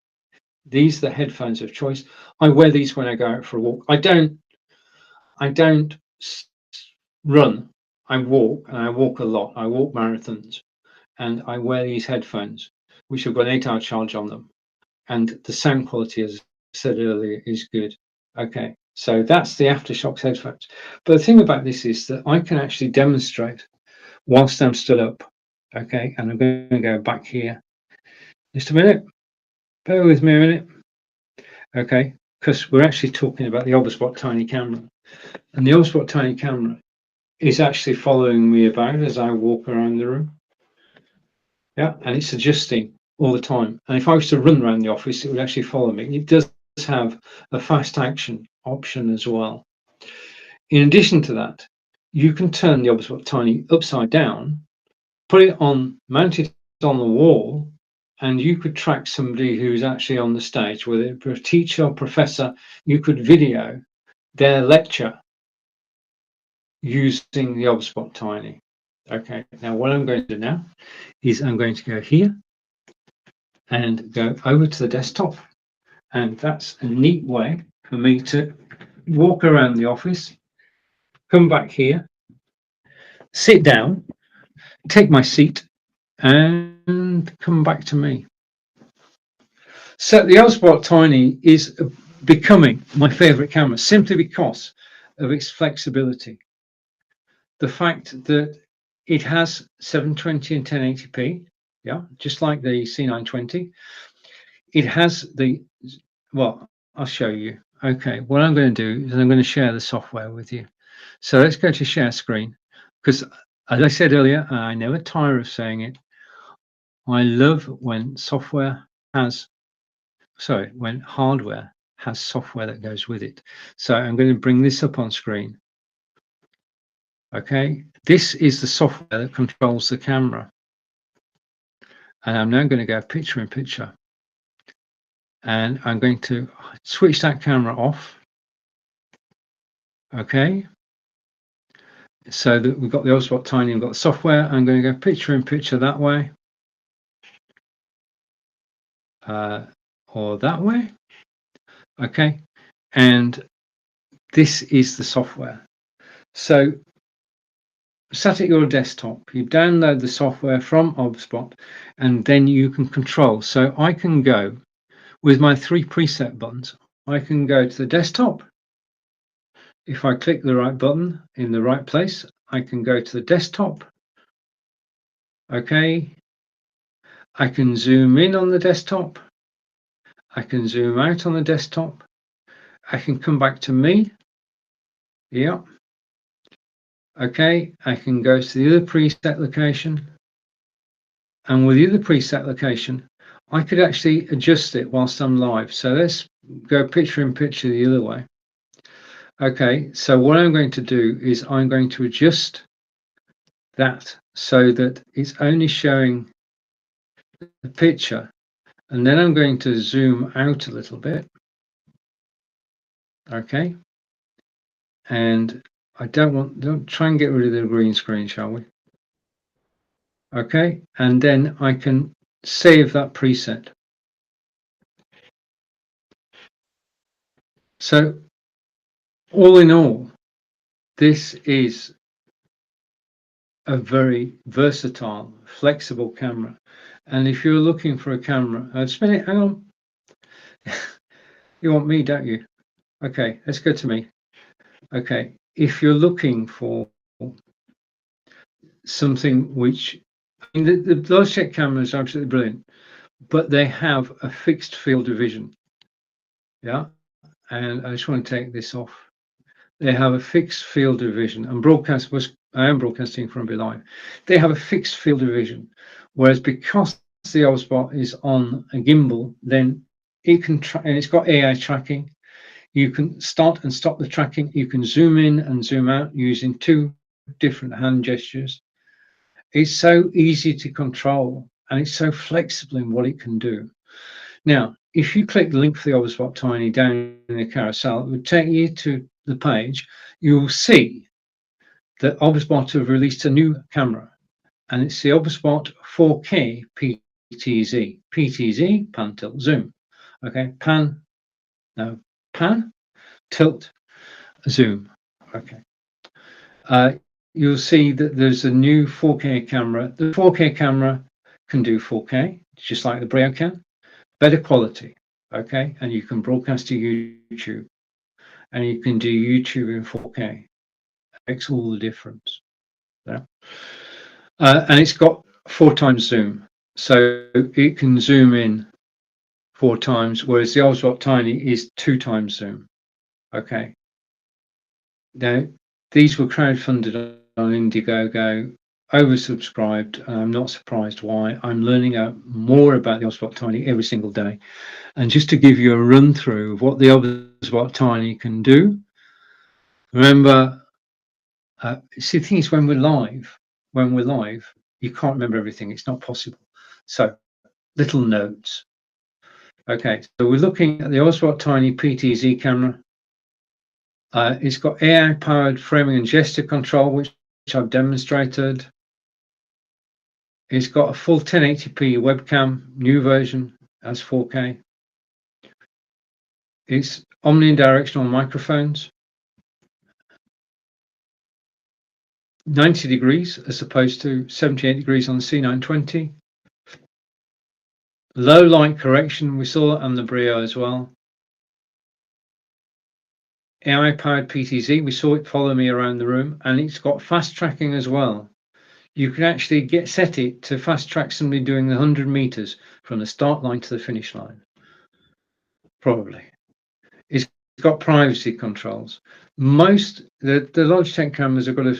These are the headphones of choice. I wear these when I go out for a walk. I don't run. I walk, and I walk a lot. I walk marathons, and I wear these headphones, which have got an 8-hour charge on them, and the sound quality, as I said earlier, is good. Okay, so that's the Aftershocks headphones. But the thing about this is that I can actually demonstrate whilst I'm stood up. Okay, and I'm going to go back here. Just a minute. Bear with me a minute. Okay, because we're actually talking about the Obspot Tiny camera, and the Obspot Tiny camera is actually following me about as I walk around the room. Yeah, and it's adjusting all the time. And if I was to run around the office, it would actually follow me. It does have a fast action option as well. In addition to that, you can turn the Obspot Tiny upside down, put it on, mount it on the wall, and you could track somebody who's actually on the stage, whether it be a teacher or professor. You could video their lecture using the Obspot Tiny. Okay, now what I'm going to do now is I'm going to go here and go over to the desktop, and that's a neat way for me to walk around the office, come back here, sit down, take my seat, and come back to me. So the Obspot Tiny is becoming my favorite camera simply because of its flexibility. The fact that it has 720 and 1080p, yeah, just like the C920. It has the, well, I'll show you. Okay, what I'm going to do is I'm going to share the software with you. So let's go to share screen, because as I said earlier, I never tire of saying it, I love when when hardware has software that goes with it. So I'm going to bring this up on screen. Okay, this is the software that controls the camera. And I'm now going to go picture in picture. And I'm going to switch that camera off. Okay. So that we've got the Obspot Tiny, we've got the software. I'm going to go picture in picture that way. Or that way. Okay. And this is the software. So sat at your desktop, you download the software from Obspot, and then you can control. So I can go with my 3 preset buttons. I can go to the desktop. If I click the right button in the right place, I can go to the desktop. Okay. I can zoom in on the desktop. I can zoom out on the desktop. I can come back to me. Yeah. Okay. I can go to the other preset location. And with the other preset location, I could actually adjust it whilst I'm live. So let's go picture in picture the other way. Okay, so what I'm going to do is I'm going to adjust that so that it's only showing the picture, and then I'm going to zoom out a little bit. Okay, and I don't try and get rid of the green screen, shall we? Okay, and then I can save that preset. So all in all, this is a very versatile, flexible camera. And if you're looking for a camera, just a minute, hang on. You want me, don't you? Okay, let's go to me. Okay, if you're looking for something which, I mean, the Logitech cameras are absolutely brilliant, but they have a fixed field of vision. Yeah, and I just want to take this off. They have a fixed field of vision, and I am broadcasting from Live. They have a fixed field of vision, whereas because the Obspot is on a gimbal, then it can and it's got AI tracking. You can start and stop the tracking. You can zoom in and zoom out using 2 different hand gestures. It's so easy to control, and it's so flexible in what it can do. Now, if you click the link for the Obspot Tiny down in the carousel, it would take you to the page. You'll see that Obspot have released a new camera, and it's the Obspot 4K PTZ. PTZ, pan, tilt, zoom. Okay, pan, tilt, zoom. Okay. You'll see that there's a new 4K camera. The 4K camera can do 4K, just like the Brio can. Better quality, okay? And you can broadcast to YouTube, and you can do YouTube in 4K. It makes all the difference. Yeah. And it's got 4 times zoom, so it can zoom in 4 times, whereas the Obspot Tiny is 2 times zoom. Okay. Now, these were crowdfunded on Indiegogo, oversubscribed, and I'm not surprised why. I'm learning out more about the Obspot Tiny every single day. And just to give you a run through of what the Obspot Tiny can do, remember, see, the thing is, when we're live, you can't remember everything. It's not possible. So, little notes. Okay, so we're looking at the Obspot Tiny PTZ camera. It's got AI-powered framing and gesture control, which I've demonstrated. It's got a full 1080p webcam, new version as 4K. It's omnidirectional microphones, 90 degrees as opposed to 78 degrees on the C920. Low light correction, we saw that on the Brio as well. AI powered PTZ, we saw it follow me around the room, and it's got fast tracking as well. You can actually set it to fast track somebody doing the 100 meters from the start line to the finish line. Probably. It's got privacy controls. Most the Logitech cameras have got a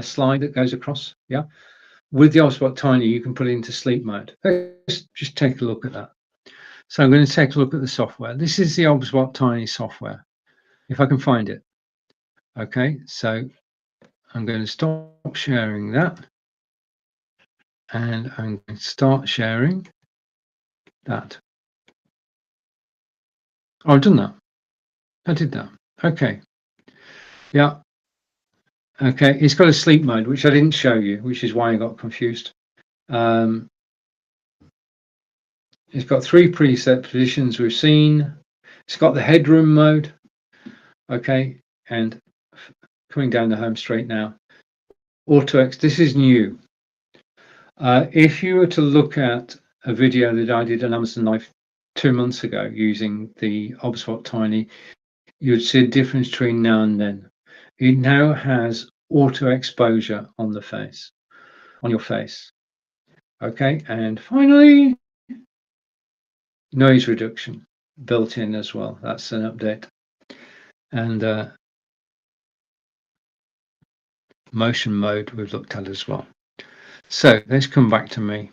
slide that goes across. Yeah. With the Obspot Tiny, you can put it into sleep mode. Let's just take a look at that. So I'm going to take a look at the software. This is the Obspot Tiny software, if I can find it. Okay, so I'm going to stop sharing that, and I'm going to start sharing that. Oh, I've done that. I did that. Okay. Yeah. Okay, it's got a sleep mode, which I didn't show you, which is why I got confused. It's got 3 preset positions we've seen. It's got the headroom mode. Okay, and coming down the home straight now. AutoX, this is new. If you were to look at a video that I did on Amazon Live 2 months ago using the Obspot Tiny, you'd see a difference between now and then. It now has auto exposure on the face, on your face. Okay, and finally, noise reduction built in as well. That's an update. And motion mode we've looked at as well. So let's come back to me.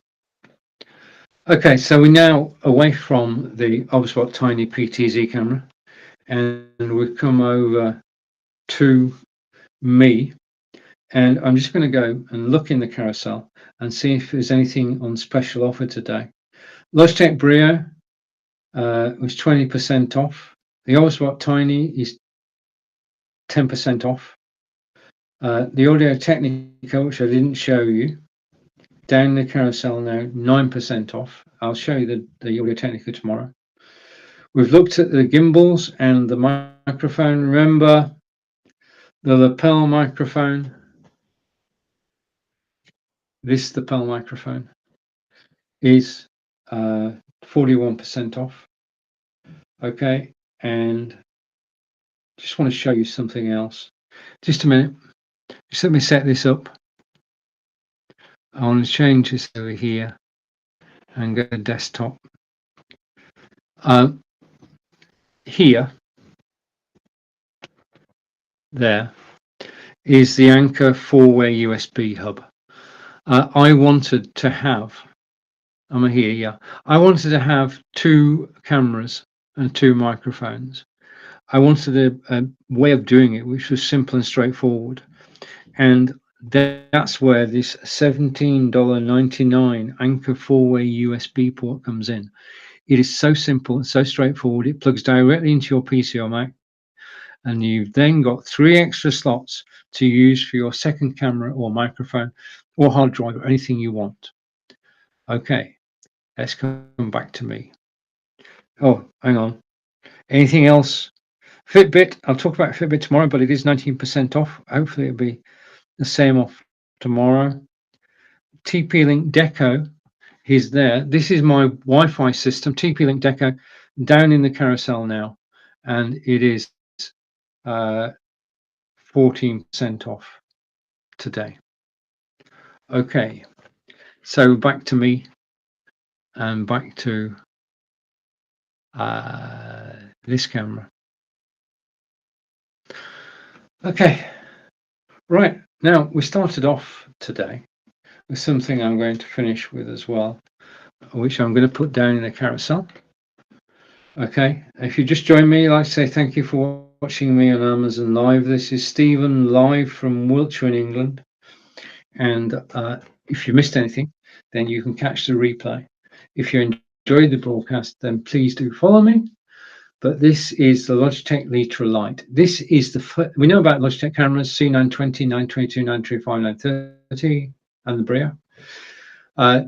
Okay, so we're now away from the Obspot Tiny PTZ camera, and we've come over to me, and I'm just going to go and look in the carousel and see if there's anything on special offer today. Logitech Brio was 20% off. The Obspot Tiny is 10% off. The Audio Technica, which I didn't show you, down the carousel now, 9% off. I'll show you the Audio Technica tomorrow. We've looked at the gimbals and the microphone. Remember the lapel microphone? This lapel microphone is 41% off. Okay, and just want to show you something else. Just a minute. Just let me set this up. I want to change this over here and go to desktop. Here, there is the Anker Four-Way USB Hub. I wanted to have, I'm here, yeah. I wanted to have 2 cameras and 2 microphones. I wanted a way of doing it which was simple and straightforward. And that's where this $17.99 Anker Four-Way USB port comes in. It is so simple and so straightforward. It plugs directly into your PC or Mac, and you've then got 3 extra slots to use for your second camera or microphone or hard drive or anything you want. Okay, let's come back to me. Oh, hang on. Anything else? Fitbit, I'll talk about Fitbit tomorrow, but it is 19% off. Hopefully it'll be the same off tomorrow. TP-Link Deco is there. This is my Wi-Fi system, TP-Link Deco, down in the carousel now, and it is 14% off today. Okay, so back to me and back to this camera. Okay, right, now we started off today with something I'm going to finish with as well, which I'm going to put down in the carousel. Okay, if you just joined me, I'd like to say thank you for watching me on Amazon Live. This is Stephen live from Wiltshire in England, and if you missed anything, then you can catch the replay. If you enjoyed the broadcast, then please do follow me. But this is the Logitech Litra Lite. This is the we know about Logitech cameras, C920, 922, 935, 930, and the Brio.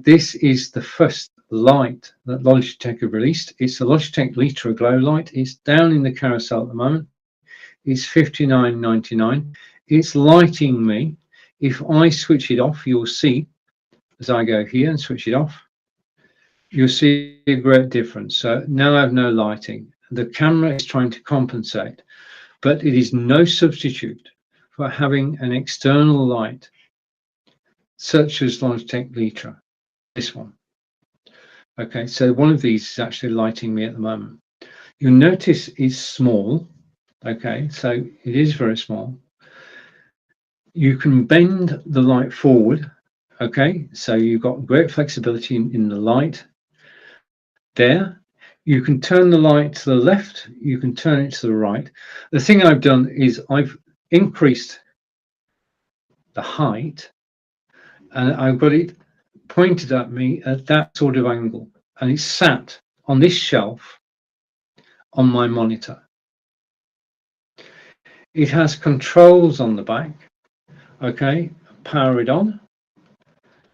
This is the first light that Logitech have released. It's the Logitech Litra Glow Light. It's down in the carousel at the moment. It's $59.99. It's lighting me. If I switch it off, you'll see, as I go here and switch it off, you'll see a great difference. So now I have no lighting. The camera is trying to compensate, but it is no substitute for having an external light, such as Logitech Litra, this one. Okay, so one of these is actually lighting me at the moment. You'll notice it's small. Okay, so it is very small. You can bend the light forward. Okay, so you've got great flexibility in the light there. You can turn the light to the left, you can turn it to the right. The thing I've done is I've increased the height, and I've got it pointed at me at that sort of angle, and it's sat on this shelf on my monitor. It has controls on the back. Okay, power it on,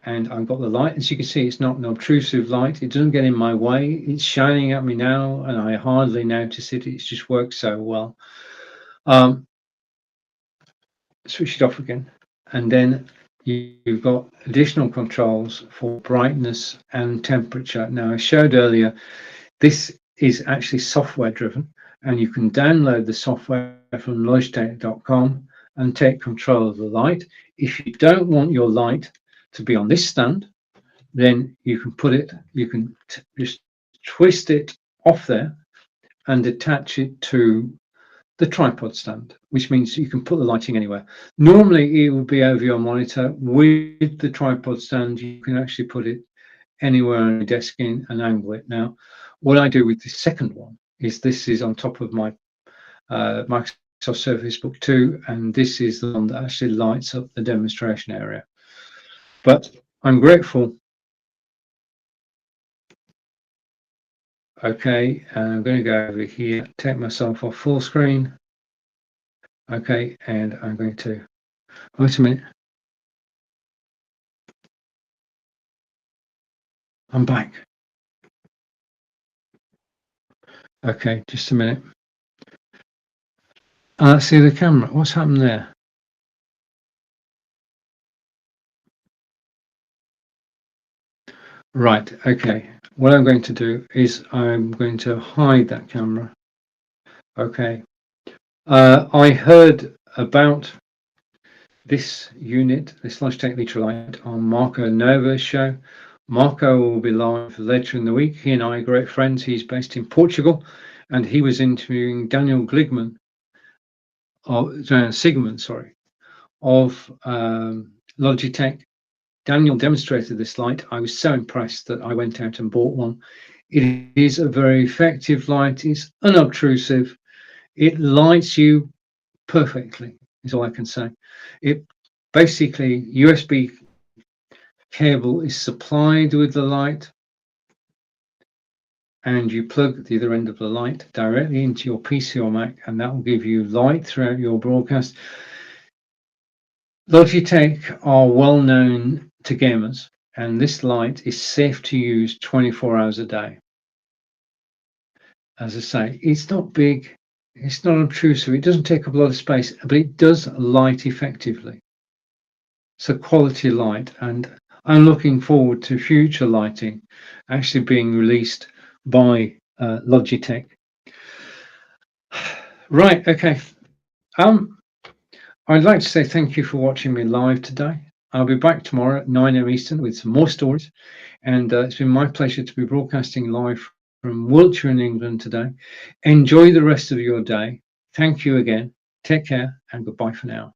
and I've got the light. As you can see, it's not an obtrusive light. It doesn't get in my way. It's shining at me now, and I hardly notice it. It's just worked so well. Switch it off again, and then you've got additional controls for brightness and temperature. Now, I showed earlier, this is actually software driven, and you can download the software from logitech.com and take control of the light. If you don't want your light to be on this stand, then you can put it, you can just twist it off there and attach it to the tripod stand, which means you can put the lighting anywhere. Normally it would be over your monitor. With the tripod stand, you can actually put it anywhere on your desk and angle it. Now, what I do with the second one is this is on top of my Microsoft Surface Book 2, and this is the one that actually lights up the demonstration area. But I'm grateful. Okay, and I'm going to go over here, take myself off full screen. Okay, and I'm going to, wait a minute. I'm back. Okay, just a minute. Let's see the camera. What's happened there? Right, okay. What I'm going to do is I'm going to hide that camera. Okay. I heard about this unit, this Logitech Litra Lite, on Marco Nova's show. Marco will be live later in the week. He and I are great friends. He's based in Portugal, and he was interviewing Daniel Sigmund, of Logitech. Daniel demonstrated this light. I was so impressed that I went out and bought one. It is a very effective light. It's unobtrusive. It lights you perfectly, is all I can say. It basically, USB cable is supplied with the light. and you plug the other end of the light directly into your PC or Mac, and that will give you light throughout your broadcast. Logitech are well known to gamers, and this light is safe to use 24 hours a day. As I say, it's not big, it's not obtrusive, it doesn't take up a lot of space, but it does light effectively. It's a quality light, and I'm looking forward to future lighting actually being released by Logitech. Right, okay. I'd like to say thank you for watching me live today. I'll be back tomorrow at 9 a.m. Eastern with some more stories, and it's been my pleasure to be broadcasting live from Wiltshire in England today. Enjoy the rest of your day. Thank you again. Take care, and goodbye for now.